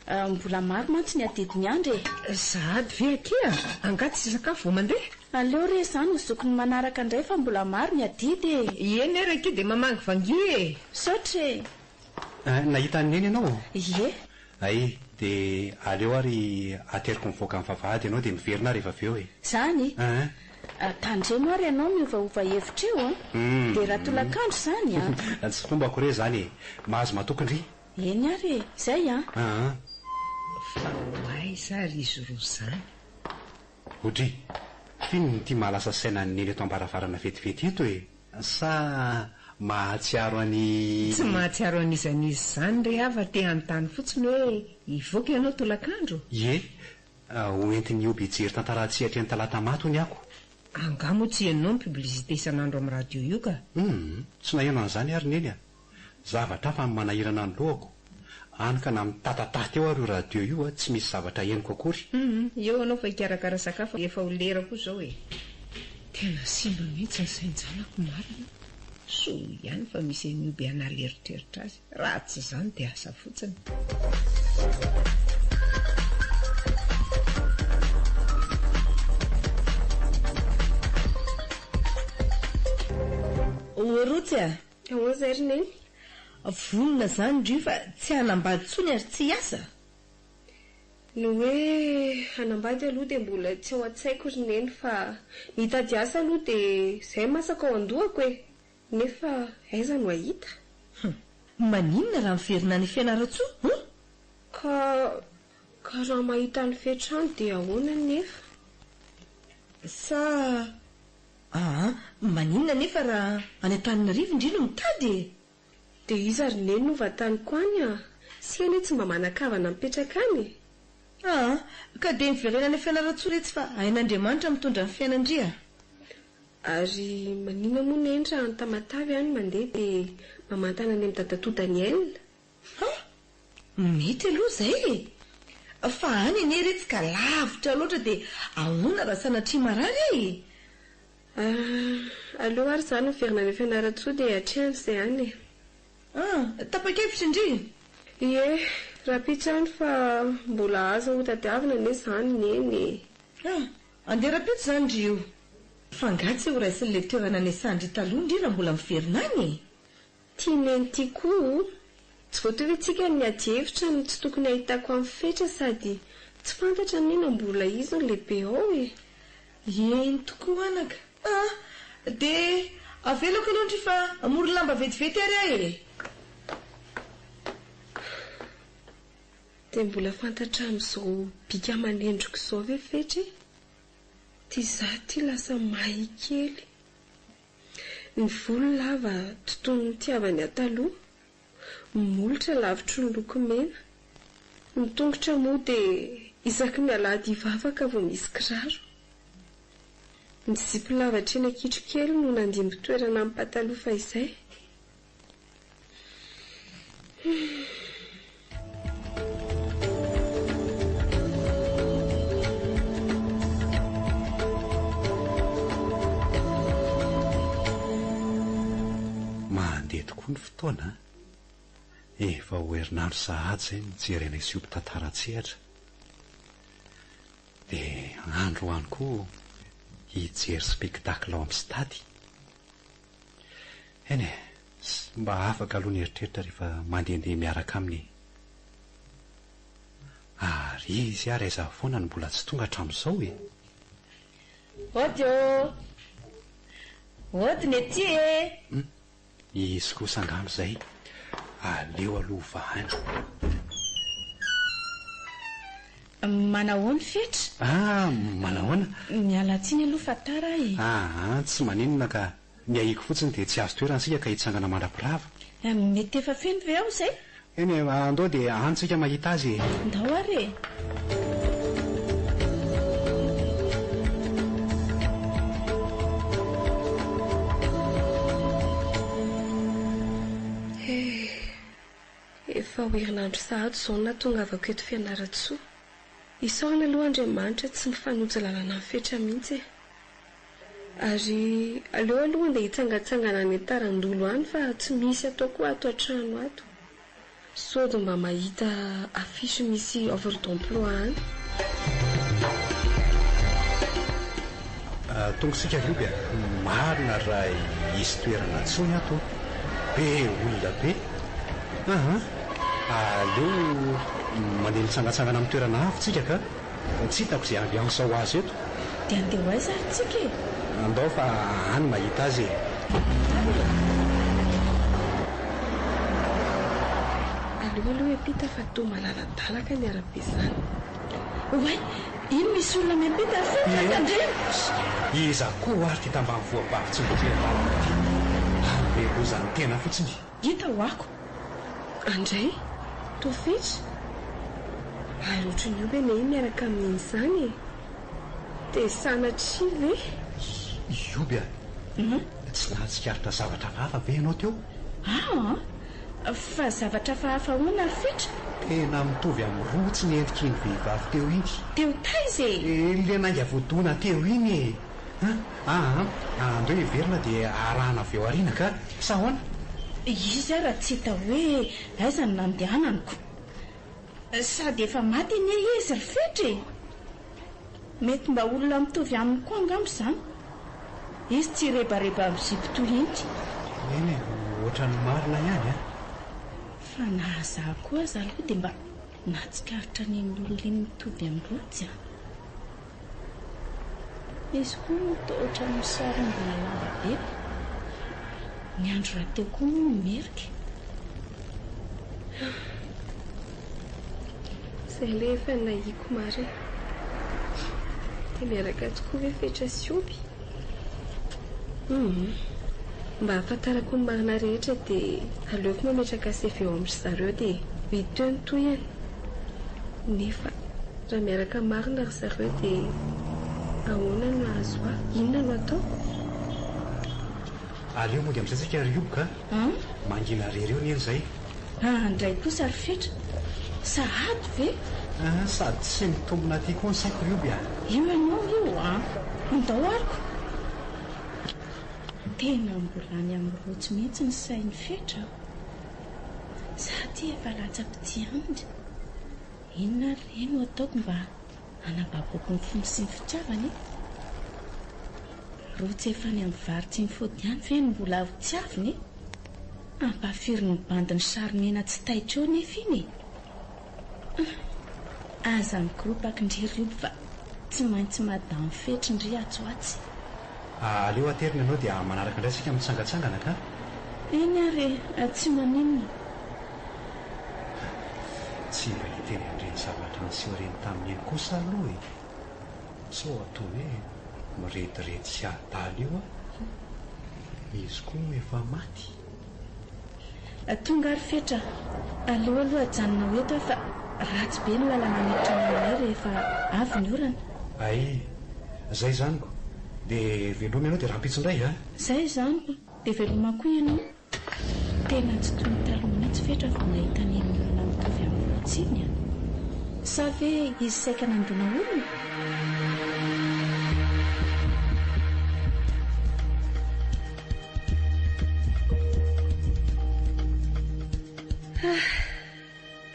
Mbola maro mantsy ny adidiny andro e. Sady ve akia angaty sy sakafo mandeha. Aleo re zany hozokony manaraka indray fa mbola maro ny adidy e. Eny ary akia dia mamangy vangy e. Saotra e. Nahita ny neny ianao? Ie. Ay, dia aleo ary ateriko mivoaka amin'ny vavahady ianao dia miverina rehefa avy eo e. Zany? Tandremo ary ianao miovaova hevitra eo dia raha tolakandro zany tsy fombako re zany e. Mahazo matokondry. Eny ary e. Zay fa hoaiza ry izy roa zany. Hodry, finony tia mahalasa saina ny neny eto ambaravarana vetivety eto e. Sa mahatsiaro any... Tsy mahatsiaro an'izan'izy zany re hafa te hanontany fotsiny hoe hivoaka ianao tolakandro. Ie, hoentiny Ioby hijery tantara-tsehatra ny talata maty hony ako. Angamo tsy ianao ny publicité isan'andro amin'ny radio io ka. Tsy naheno an'izany ary neny a. Zavatra fa manahirana ny lohako. Any ka na mitatataty eo ary io radio io tsy misy zavatra henoko akory. Eo anao fa hikarakara sakafo efa ho lera koa zao e. Tena simba mihitsy ny sain-janako marina. So ihany fa misy Ioby analeritreritra azy. Raha tsy izany dia asa fotsiny. Rotsy zay ry neny. Vonona zany ry fa tsy hanambady tsony ary tsy hiasa. No hoe hanambady aloha dia mbola tsy ao an-tsaiko ry neny fa hitady asa aloha dia izay masaka ao an-dohako e. Nefa aiza no ahita. Maninona raha miverina ny fianaratsoa? Ka raha mahita ny fetrany dia ahoana nefa? Sa maninona nefa raha any Antananarivo indrindra mitady? Dia iza ry neny no vataniko any sy eny tsy mba manakavana mipetraka any. Ka dia miverena ny fianaratsoa retsy fa ain'Andriamanitra mitondra ny fiainandria. Ary maninona moa neny raha ny Tamatavy any mandeha dia mamantana any amin'ny dadatodany Elina. Mety aloha zay fa any ene retsy ka lavitra loatra dia ahoana raha sanatria marary aleo ary zany miverina ny fianaratsoa dia hatrehany izay any tapakevitra indri. Ie, raha pitrano fa mbola azo ho tadiavina ne izany neny. Andeha raha-pito izany rio fangatsy ho raisiny le toerana ny sandry taloha ndry raha mbola miverinany. Tia neny tia koa tsy voatovy antsika ny ady hevitra no tsy tokony ahitako amin'ny fetra sady tsy fantatra nena mbola izy no lehibe ao e. Eny tokoa anaka. Dia avelako aloha ndry fa amory lamba vetivety ary ahy e. Dia mbola fantatra amin'izao bika manendroko izao ve fetra e? Tia izaho tia lasa mahay kely. Ny volo lava tontolo ny tiavany ataloha, molotra lavitry ny loko mena, ny tongotra moa dia isaky mialady hivavaka vao misy kiraro. Ny zipo lavatra eny akitro kely no nandimby toerana amin'ny pataloha fa izay. Mandeha tokoa ny fotoana efa ho herinandro sahady izay mijerena isyopy tantara-tsehatra dia andro ho any koa hijery spektakla ao amin'ny stady. Eny e, mba afaka aloha ny eritreritra rehefa mandehandeha miaraka aminy. Ary izy ary aiza foana ny mbola tsy tonga hatramin'izao e. Ody ny ety e. Izy kosa angano izay aleo aloha vahany. Manahoana fetra? Manahoana? Miala tsiny aloha fa tara e. Tsy maninona ka miahiko fotsiny dia tsy azo toerana sika ka hitsangana mandrapirava. Mety efa feno ve aho izay? Eny andao dia antsika mahita azy e. Ndao ary e. Efa ho herinandro sahady izao natongavako eto Fianaratsoa. Isaorana aloha Andriamanitra tsy mifanoja lalana amin'ny fetra mihitsy e. Ary aleo aloha andeha hitsangatsangana any Antarandolo any fa tsy misy atao koa ato an-trano ato. Sao dia mba mahita afisy misy offre d'emploi any. Tongasika Lobia, marina raha hisy toerana tsony ato. Be olona be. Aleo mandeha mitsangatsangana amin'ny toerana hafontsika ka tsy hitako izay ambiance ao azy eto. Dia andeha ho aiza ary tsika e? Andao fa any mahita azy e. Aleo aloha epita fa toa malaladalaka ny arabe izany. Oay, ino misy olona miampita fo Andreny? Iza koa ary ty tambanivoabavy tsy mbola ty. Be lozany tena fotsiny. Hita ho ako. Andray, tofitra. Ary ohatran'io ve ne miaraka amin'izany e? Dia sanatry ve? Iobia, tsy nahatsikaritra zavatra hafa ve ianao teo? Fa zavatra fahafa hoana ary fetra? Tena mitovy amin'ny rotsy ny endriky ny vehivavy teo iny. Teo taiza e? Le nanga voadona teo iny e. Andeo hiverina dia arahana avy eo ariana ka sa hoana? Izy raha tsy hita hoe aiza ny nandehananiko. Sady efa maty ny izy ry fetra e. Mety mba olona mitovy aminy koa angamba izany. Izy tsy rebareba amin'ny zipo toy iny. Eny e, ohatran'ny marina ihany a. Fa nahazaha koa aza aloha dia mba nahatsikaritra ny olona iny mitovy amin'ny rotsy a. Izy koa mitohatra amin'ny sarom-bola lava be. Ny andro raha teo koa moa merika. Izay ilay efa nahiko mare. Dia miaraka tokoa ve fetra sy oby? Mba hafantarako ny marina rehetra dia aleoko mametraka sefy eo amin'ny zareo dia mety ny toy ihany. Nefa raha miaraka marina ry zareo dia ahoana no azo ahy? Inona no atao? Aleo moa dia amin'izay tsika rioboka. Mangina rery eo ny eny izay. Andray kosa ry fetra. Sahady ve? Sady tsy mitombona aty koa ny saiko rioby a. Io ianao io ndao ariko. Tena mbola any amin'ny rotsy mihitsy ny sain'ny fetra. Sady efa latsaky ty andry. inona re no ataoko mba hanababoko ny fony sy ny fitiavany rotsy efa ny amin'ny varitsy ny fody ihany fe ny mbola hotsiaviny ampafiry ny bandiny saromena tsy taitra eo nefa iny aza mikoropaky ndririoby fa tsy maintsy madamy fetry ndry atsoatsy aleo aterina ianao dia manaraka indray sika mitsangatsangana ka eny ary tsy maninona tsy mba hiteny amin'ireny zavatra niseho reny tamin'ny eny kosa aloha sao atao hoe mirediredy sy adaly io izy koa efa maty tonga ary fetra aleo aloha ajanona hoeto fa ratsy be ny lalana mitramanay rehefa avy ny orana ay zay zaniko dia veloma ianao dia rahampitsindray zay zaniko dia veloma koa ianao tena tsy toy ny taloha mihitsy fetra fa nahita ny olona mitovy amin'ny rotsiny sa ve izy saika nandona olona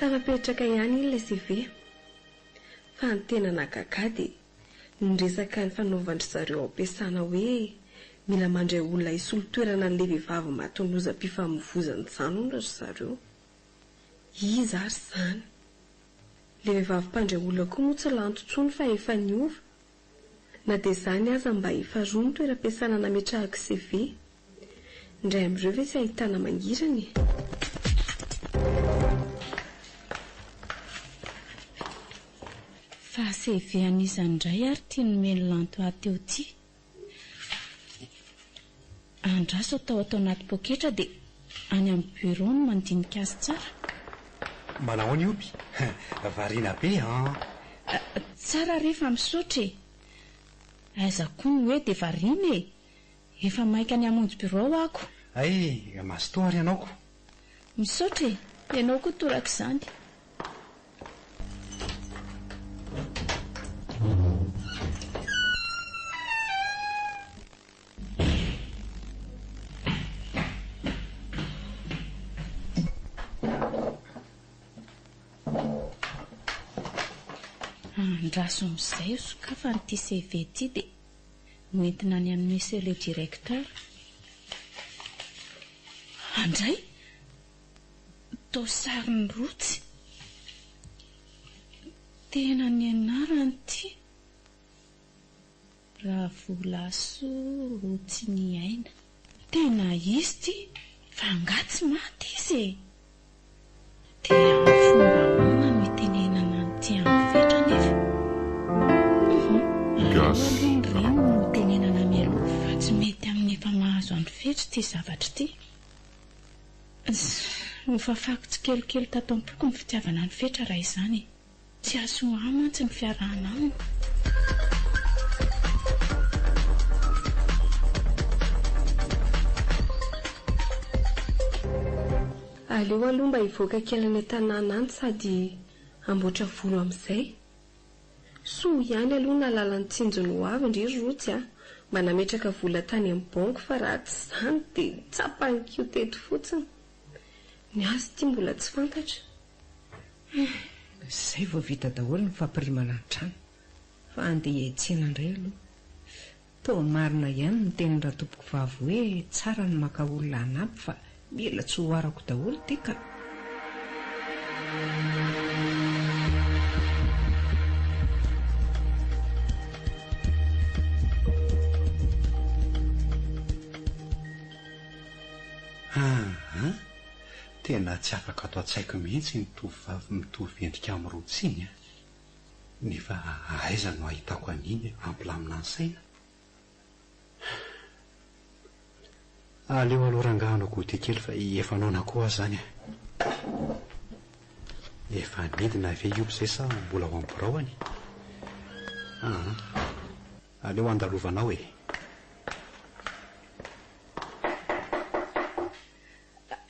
tanapetraka ihany ilay CV fa ny tena nagagady nyresaka ny fanaovandry zareo ampiasana hoe mila mandray olona isolo toerana n'le vehivavy matonozam-pifamovozany janony ry zareo izy ary zany le vehivavy mpandray olona koa moa tsy lantotsony fa efa niova na dia zany aza mba efaroa ny toeram-piasana nametrahako CV ndray amin'ireo ve tsy ahitana mangirany fa CV anisan'indray ary tia nomeny lanto ateo ty andraso atao anaty poketra dia any amin'ny bureau no mandinika azy tsara manao ny opy variana be tsara rehefa misaotra aiza koa ny hoe dia variana efa maika ny hamonjy bureau ako ay masotoary ianaoko misaotra ianao koa toraka izany andraso amin'izay sokafa nyty CV ty dia noentina ny amin'ny monsieur le directeur andray tosary ny rotsy tena ny anarany ty raha volaso rotsy ny aina tena izy ty fa angatsy maty izy dia amin'ny fomba hoana no itenenana ny ty amin'ny fetra nefa alohan'ny reny no tenenana mialoha fa tsy mety amin'ny efa mahazo andro fetra ty zavatra ty nofafako tsy kelikely tato am-poko ny fitiavana ny fetra raha izany tsy azo amantsy ny fiarahana aminy aleo aloha mba hivoaka kely ny tanàna any sady amboatra volo amin'izay soa ihany aloha nalala ny tsinjony ho avy ndry rotsy mba nametraka vola tany amin'ny banky fa raha tsy izany dia tsapany kio teto fotsiny ny azy ity mbola tsy fantatra zay vao vita daholo ny fampirimana ny trano fa andeha hiatsena indray aloha toa marina ihany ny tenin'ny ratoboko vavy hoe tsara ny maka olona anampy fa mila tsy ho arako daholo ty ka tena tsy afaka atao an-tsaiko mihitsy ny tovovavy mitovy endrika amin'ny rotsiny nefa aiza no ahitako an'iny ampilamina ny saina aleo aloha rangahano gody kely fa efa naona koa zany efa midina ave ioby zay sa mbola ho amborao any aleo andalovanao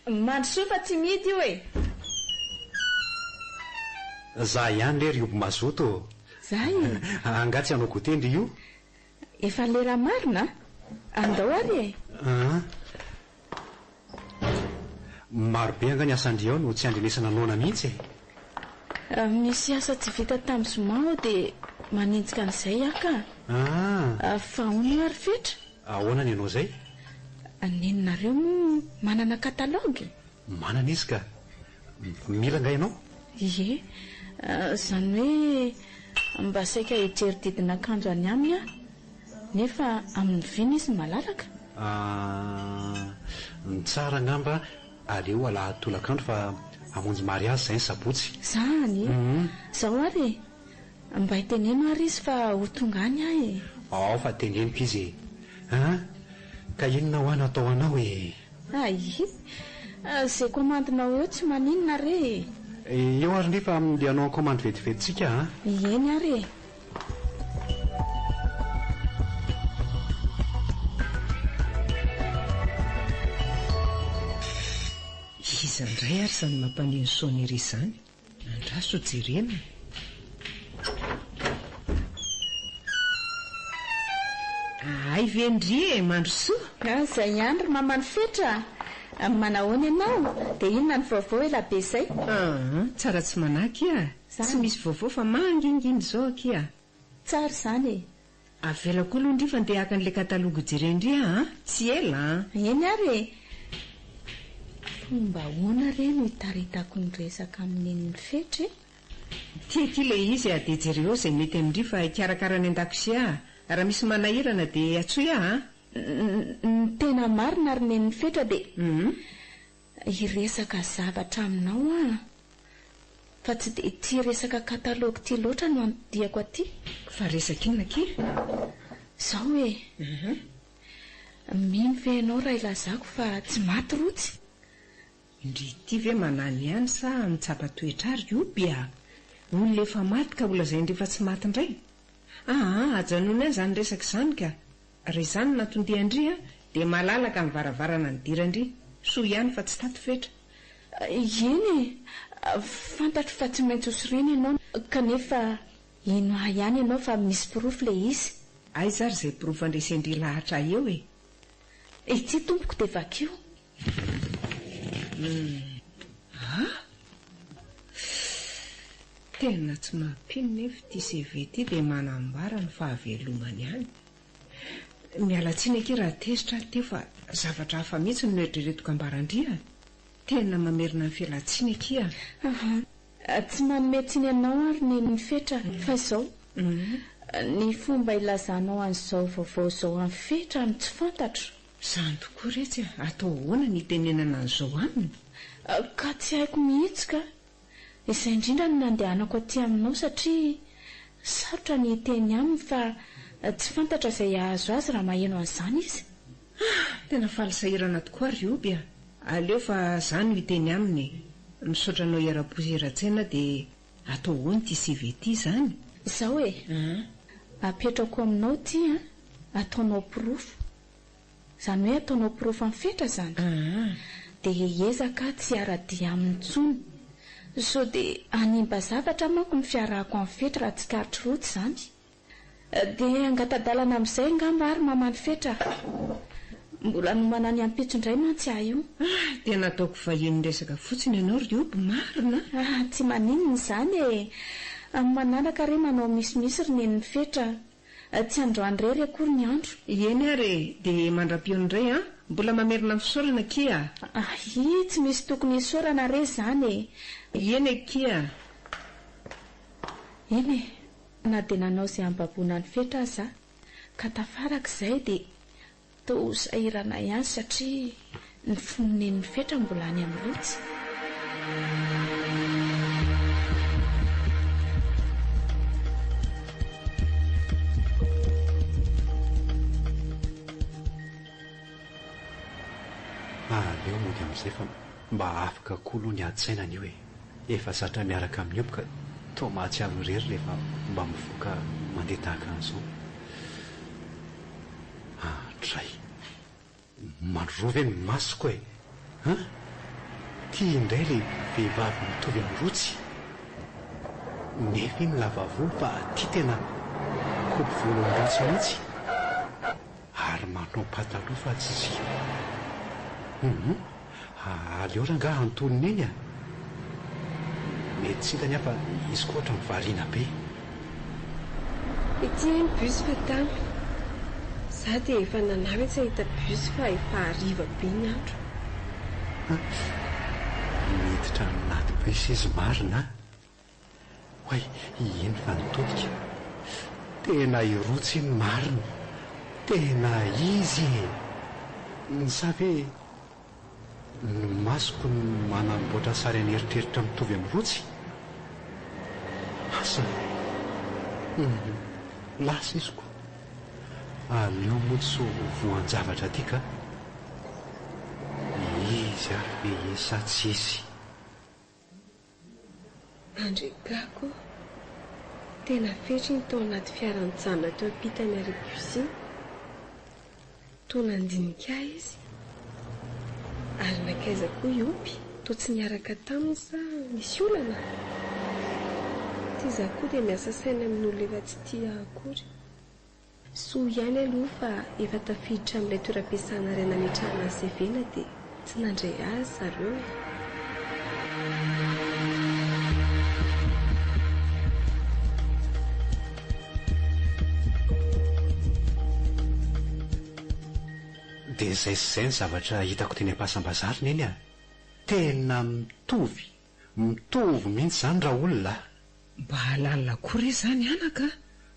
mandrosoa fa tsy midy io za ihany le rioby mazoto zay angatsy anao gotendry io efa lera marina andao ary maro be anga ny asandry ao no tsy andrinesana nona mihitsy Misy asa tsy vita tamin'ny zoma aho dia maninjika an'izay aka. Fa hono ary fetra. Ahoana ny ianao izay? Neninareo moa manana katalogy? Manana izy ka. Mila nga ianao? Ie, izany hoe mba saika hijerididina akanjo any aminy aho, nefa amin'ny viny izy malalaka. Ny tsara ngamba aleo alahatolakandro fa hamonjy mariazy izay ny sabotsy. Zany zao ary mba hiteneno ary izy fa ho tonga any ahy. Ao fa teneniko izy ka inona ho any atao anao e? Zay komandinao eo tsy maninona re. Eo ary nefa dia anao komandy vetivetintsika Eny ary. Iza indray ary izany mampanino sonery izany. Andraso jerena. Ay vendrie mandrosoa. Izay andro mamany fetra. Manahoana ianao dia inona ny vaovao elabe izay? Tsara tsy manaky tsy misy vaovao fa manginginy izao akia. Tsara izany. Avela koa aloha ndrifa andeha haka an'ilay katalogy jerendria tsy ela. Eny ary. Fomba ahoana re no hitaritako ny resaka amin'ny fetra? Tiaty ilay izy dia jereo izay mety amindry fa hikarakara ny an-dakozia. Raha misy manahirana dia atsoy ny tena marina ary nen'ny fetra dia hiresaka zavatra aminao fa tsy dia ity resaka katalogy ity loatra no anodiako aty. Fa resaka inona ke? Zao hoe mino ve ianao raha ilazako fa tsy maty rotsy? Indry ity ve manany ihany sa mitsapa toetra ary io bia olona efa maty ka olazainy rehefa tsy maty indray? Ajanona ihany izany resaka izany ka. Raha izany natondihandry dia malalaka ny varavarana ny dirandry. Soa ihany fa tsy tato fetra. Eny fantatro fa tsy maintsy hosoriana ianao kanefa ino ihany ianao fa misy pirofo ilay izy. Aiza ary izay pirofo andresendry lahatra eo e? Ity tompoko dia vakio. Tena tsy mampino nefa ity CV ity dia manambara ny fahavelomany ihany. Mialatsiny aky raha tezitra teo fa zavatra hafa mihitsy no eritreretiko ambarandria. Tena mamerina ny fialatsiny aky Tsy manometsiny ianao ary ny fetra fa izao ny fomba ilazanao an'izao vaovao izao amin'ny fetra no tsy fantatro. Izany tokoa retsy atao ahoana ny tenenana an'izao aminy? Ka tsy haiko mihitsy ka. Izay indrindra no nandehanako aty aminao satria sarotra ny teny aminy fa tsy fantatra izay ahazo azy raha maheno an'izany izy. Tena falasahirana tokoa ry obia. Aleo fa izany no hiteny aminy. Misaotra anao iara-pozy era-tsaina dia atao ahoana ity CV ity izany? Izao apetrako aminao ity ataonao pirofo. Izany hoe ataonao pirofo amin'ny fetra izany. Dia hiezaka tsy ara-dia amin'ny tsony. So dia animba zavatra manko ny fiarahako amin'ny fetra raha tsy karotry rotsy izany. Dia angatadalana amin'izay ngamba ary mamany fetra. Mbola no manany ampitso indray mantsy ahy io. Tena ataoko vahiny resaka fotsiny ianao ry oby marina. Tsy maninona izany amin'ny manaraka re manao misimisy ry nen'ny fetra. Tsy androany rery akory ny andro. Eny ary dia mandra-piony indray mbola mamerina fisaorana kia. Tsy misy tokony hisaorana re izany. Eny akia. Eny na dia nanao izay ambabona ny fetra aza ka tafaraka izay dia toa sahirana ihany satria ny fononen'ny fetra mbola any amin'ny lotsy. Leo mody amin'izay fa mba afaka koa aloha ny adi-tsaina an'io efa zatra miaraka amin'ny eo ka toa mahatsiaro ny rery rehefa mba mivoaka mandeha tahaka an'izao. Dray mandrova ny masoko tia indray ilay vehivavy mitovy amin'ny rotsy nefa iny lava volo fa tia tena kopy volo amin'ny rotsy mihitsy ary manao pataloha fa tsy zio. Aleo raha ngaha antolony eny mety tsintany afa izy koa ohatra mivariana be. Ity ny bus fa tany za dia efa nanavy tsy ahita bus fa efa hariva be ny andro. Miditra anaty bus izy marina. Hoay, iny fa nitodika. Tena irotsy ny marina. Tena izy. Sa ve ny masoko ny manamboatra sary an'eritreritra mitovy amin'ny rotsy? Asa lasa iziko. Aleo motso voan-javatra ty ka. Izy ary ve esa tsy izy. Andregako tena fetry ny tao anaty fiaran-jana teo ampitany ary bus iny. Toa nandinika izy ary nakaiza koa iopy toa tsy niaraka taminy sa misy olana. Ty za koa dia miasa saina amin'olona efa tsy tia akory. Soa ihany aloha fa efa tafiditra amin'ilay toeram-piasana iray nametrahana CV-na dia tsy nandray azy zareo. Dia izay sy izay ny zavatra hitako teny am-pasam-bazary neny a. Tena mitovy mihitsy izany raha olona. Mba halalina kory izany anaka.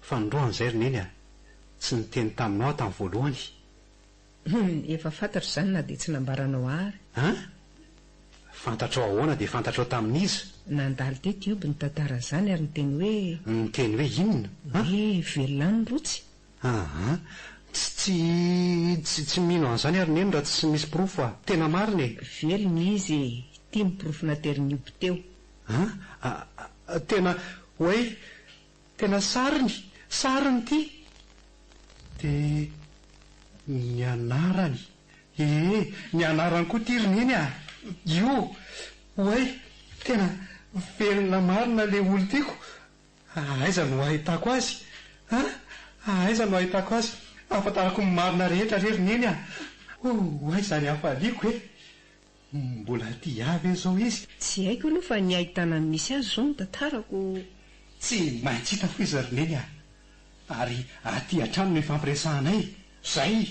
Fandroan'izay ry neny a. Tsy niteny taminao tamin'ny voalohany. Efa fantatra izany na dia tsy nambaranao ary. Fantatrao ahoana dia fantatrao tamin'izy. Nandalo teto ioby ny tantara izany ary niteny hoe inona? Hoe velona ny rotsy. Tsy mino an'izany ary neny raha tsy misy pirofo a. Tena marina e. Velona izy tia miporofo nateriny ioby teo. Tena sariny ty. Dia ny anarany. Ny anarany koa ty ry neny a. Io. Tena velona marina le olo tiako. Aiza no ahitako azy? Aiza no ahitako azy? Afantarako ny marina rehetra ry neny a. Izany hafaliako e. Mbola ty avy izao izy. Tsy haiko aloha fa ny ahitana ny misy azy izao no tantarako. Tsy maintsy hita fo izy ry neny a. Ary aty hatrano no ifampiresahanay. Zay.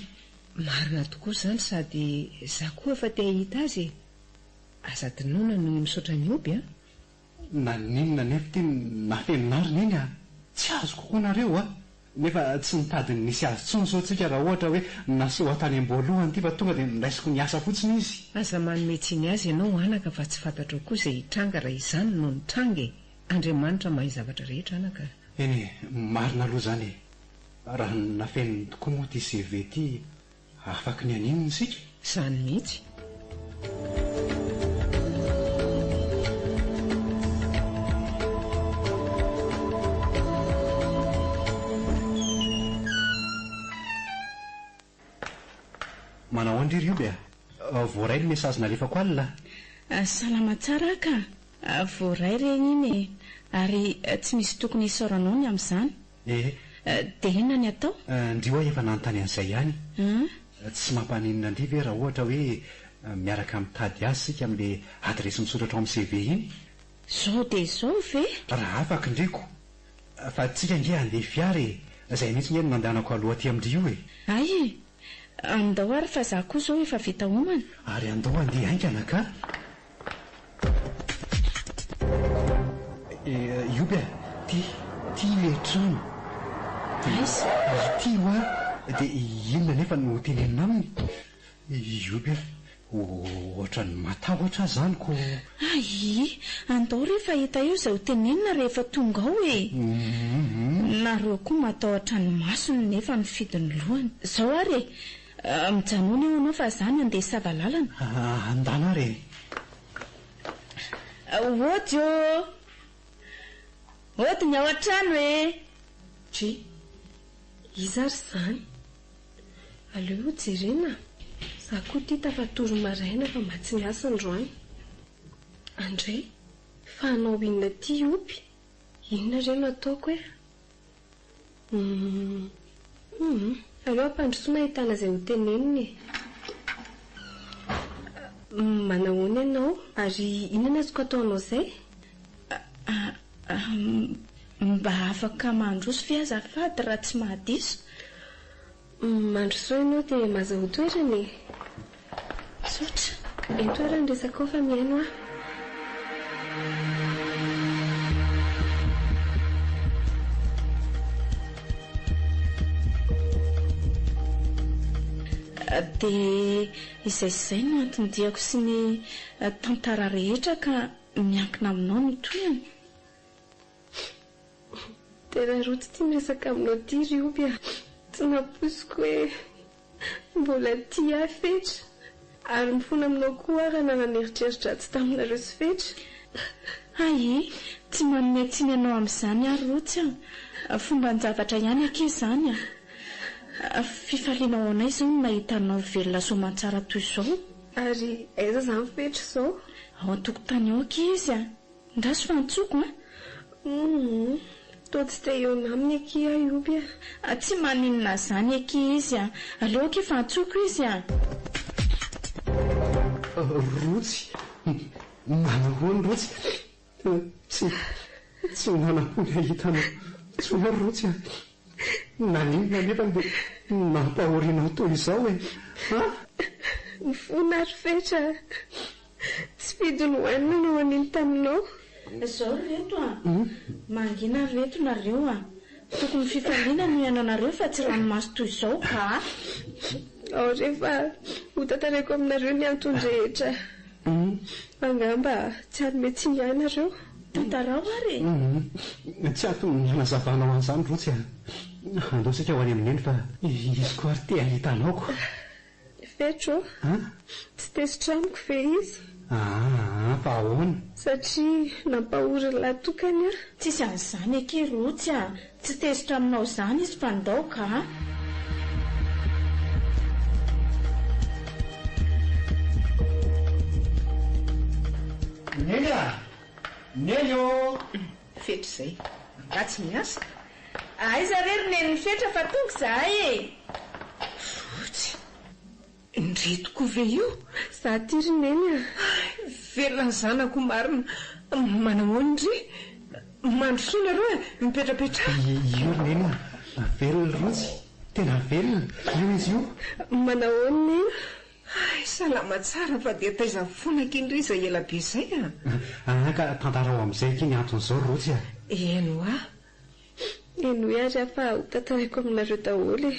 Marina tokoa izany sady za koa efa te hahita azy. Aza dinoana no misaotra ny oby a. Na ninona nefa ty nafeninary neny a. Tsy azo kokoa nareo a. Nefa tsy nitadiny nisy azy tsony sao tsika raha ohatra hoe naseho tany am-boalohany ty fa tonga dia niraisiko ny asa fotsiny izy. Aza manome tsiny azy ianao anaka fa tsy fantatrao koa izay hitranga raha izany no nitranga. Andriamanitra mahay zavatra rehetra anaka. Eny marina aloha izany e. Raha nafeniny tokoa moa ty CV ty afaky ny aninona isika. Izany mihitsy. Manao andry io be voaray ny mesazy nalefako alina. Salama tsara ka. Voaray reny iny ary tsy misy tokony isaoranao ny amin'izany. Dia inona ny atao? Ndrio efa nanontany an'izay ihany. Tsy mampaninona ndry ve raha ohatra hoe miaraka mitady azy sika amin'ilay adresy misoratra ao amin'ny CV iny. Zao dia izao ve? Raha afaka ndreko. Fa tsika nge handeha fiary izay mihitsy nge no nandehanako aloha aty amin'ndrio e. Ay, andao ary fa za koa izao efa vita homana. Ary andao andeha haingana ka. Io be ty le trano. Aiza? Ity ho a dia inona nefa no tenenina aminy. Io be ohatra ny matahotra izany ko. Ai, andao rehefa hita eo izay ho tenenina rehefa tonga ao e. Nareo koa matahotra ny masony nefa mifidy ny lohany. Izao ary e, mijanona eo anao fa izany andeha savalalana. Andana ary. Ody ny ao an-trano e. Dry, izy ary izany. Aleo jerena. Za koa ty tafatory maraina fa mba tsy miasa androany. Andray, fa anao inona ty opy? Inona ireo no ataoko e? Aleo ampandrosoana ahitana izay ho teneniny. Manahoana ianao? Ary inona no azoko ataonao izay? mba afaka mandroso fi azafady raha tsy mahadiso. Mandroso ianao dia mahazaho toerany. Sotra. Eto ary ny resaka ao fa miaino dia izay no antondiako sy ny tantara rehetra ka miankina aminao ny toyany. tena roty tia miresaka aminao ty Rioby. Tsy naposiko hoe mbola tia fetra ary mifona aminao koa raha nananeritreritra tsy taminareo sy fetra. Ai, tsy manome tsiny ianao amin'izany ary rotsy fomba ny zavatra ihany ake izany fifaliana ao anay izao no mahita anao velona soamantsara toy izao. Ary aiza izany fetra izao? Ao an-tokotany ao ake izy ndraso fantsoko toa tsy te eo aminy aky Rioby. Tsy maninona izany aky izy aleo ake fantsoko izy Rotsy manahoany rotsy tsy nanapony ahitanao tsona rotsy naninona nefa dia nampahorinao toy izao mifona ary fetra tsy fidiny hoanina no aniny taminao. Izao reto mangina reto nareo tokony fifaliana no iananareo fa tsy ranomasy toy izao ka. Ao rehefa ho tantareko aminareo ny antony rehetra. Angamba tsy ary mety tsy mianareo. Tantarao ary tsy atony nazavanao an'izany rotsy andosika ho any amin'eny fa izy koa ary te ahitanaoko. Fetro tsy tesitra amiko ve izy? Fa ahoana? Satria nampahory latokany tsisy an'izany aky rotsy tsy tesitra aminao izany izy fa ndaoka Nelo fetra izay ratsy miasa. Aiza rery neny fetra fa tonga zahay Rotsy ndreto koa ve io? Za ty ry neny velona ny zanako marina manahoany ry mandrosoana reo mipetrapetra. Io neny velona rotsy tena velona io izy io. Manahoany neny? Salama tsara fa dia taiza fonaka indry izay ela be izay ka tantarao amin'izay ky ny anton'izao rotsy eno eno ary afa ho tantarako aminareo daholo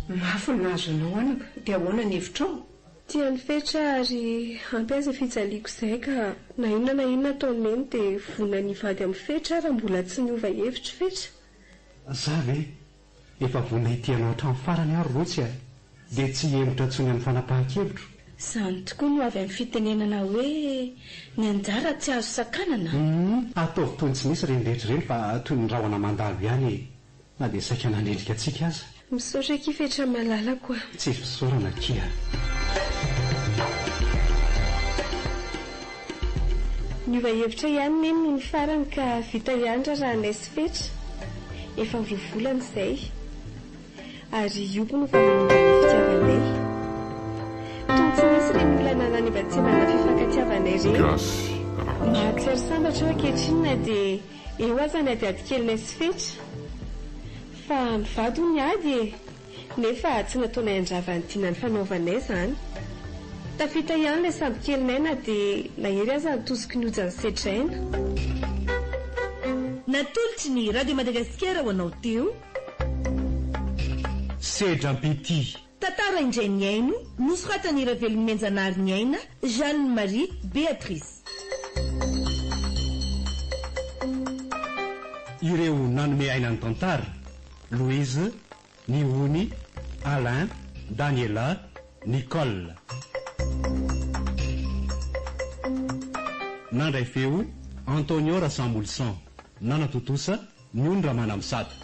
mahafinaritra anao anaka dia ahoana ny hevitrao? Tiany fetra ary ampiasa fijaliako izay ka na inona ataony neny dia vona ny vady amin'ny fetra raha mbola tsy niova hevitra fetra. Za ve efa vona hitianao hatramin'ny farany ary rotsy dia tsy hevitra tsony amin'ny fanapahan-kevitro. Izany tokoa no avy amin'ny fitenenana hoe ny anjara tsy azo sakanana. Ataovy toy ny tsy nisy ireny rehetra ireny fa toy ny rahona mandalo ihany na dia saika nanendrika antsika aza. Misaotra aky fetra malalako Tsy fisaorana kia. Niova hevitra ihany neny no ny farany ka vita ihany raha naisy fetra. Efa vovolana izay ary io koa no fa manimba ny fitiavanay. Toy tsy nisy ireny olona nananivatsivana fifankatiavanay ireny. Mahatsiaro sambatra eo ankehitriny na dia eo aza ny adiady kely naisy fetra. Fa mivady ny ady nefa tsy nataonay andravany tiana ny fanaovanay izany. Tafita ihany ilay samby kelinay na dia nahery aza nitosiky ny ojany setraina. Natolotsy ny Radio Madagasikara ho anao teo Sedrampity. tantara indray ny aino nosoratan'ny Ravelon'ny Menjanary ny aina Jeanne-Marie Béatrice. Ireo nanome ainan'ny tantara Louise, Nihouni, Alain, Daniela, Nicole. Nandray feo Antonio Rassambolsan. Nanatotosa Niondra Manamsata.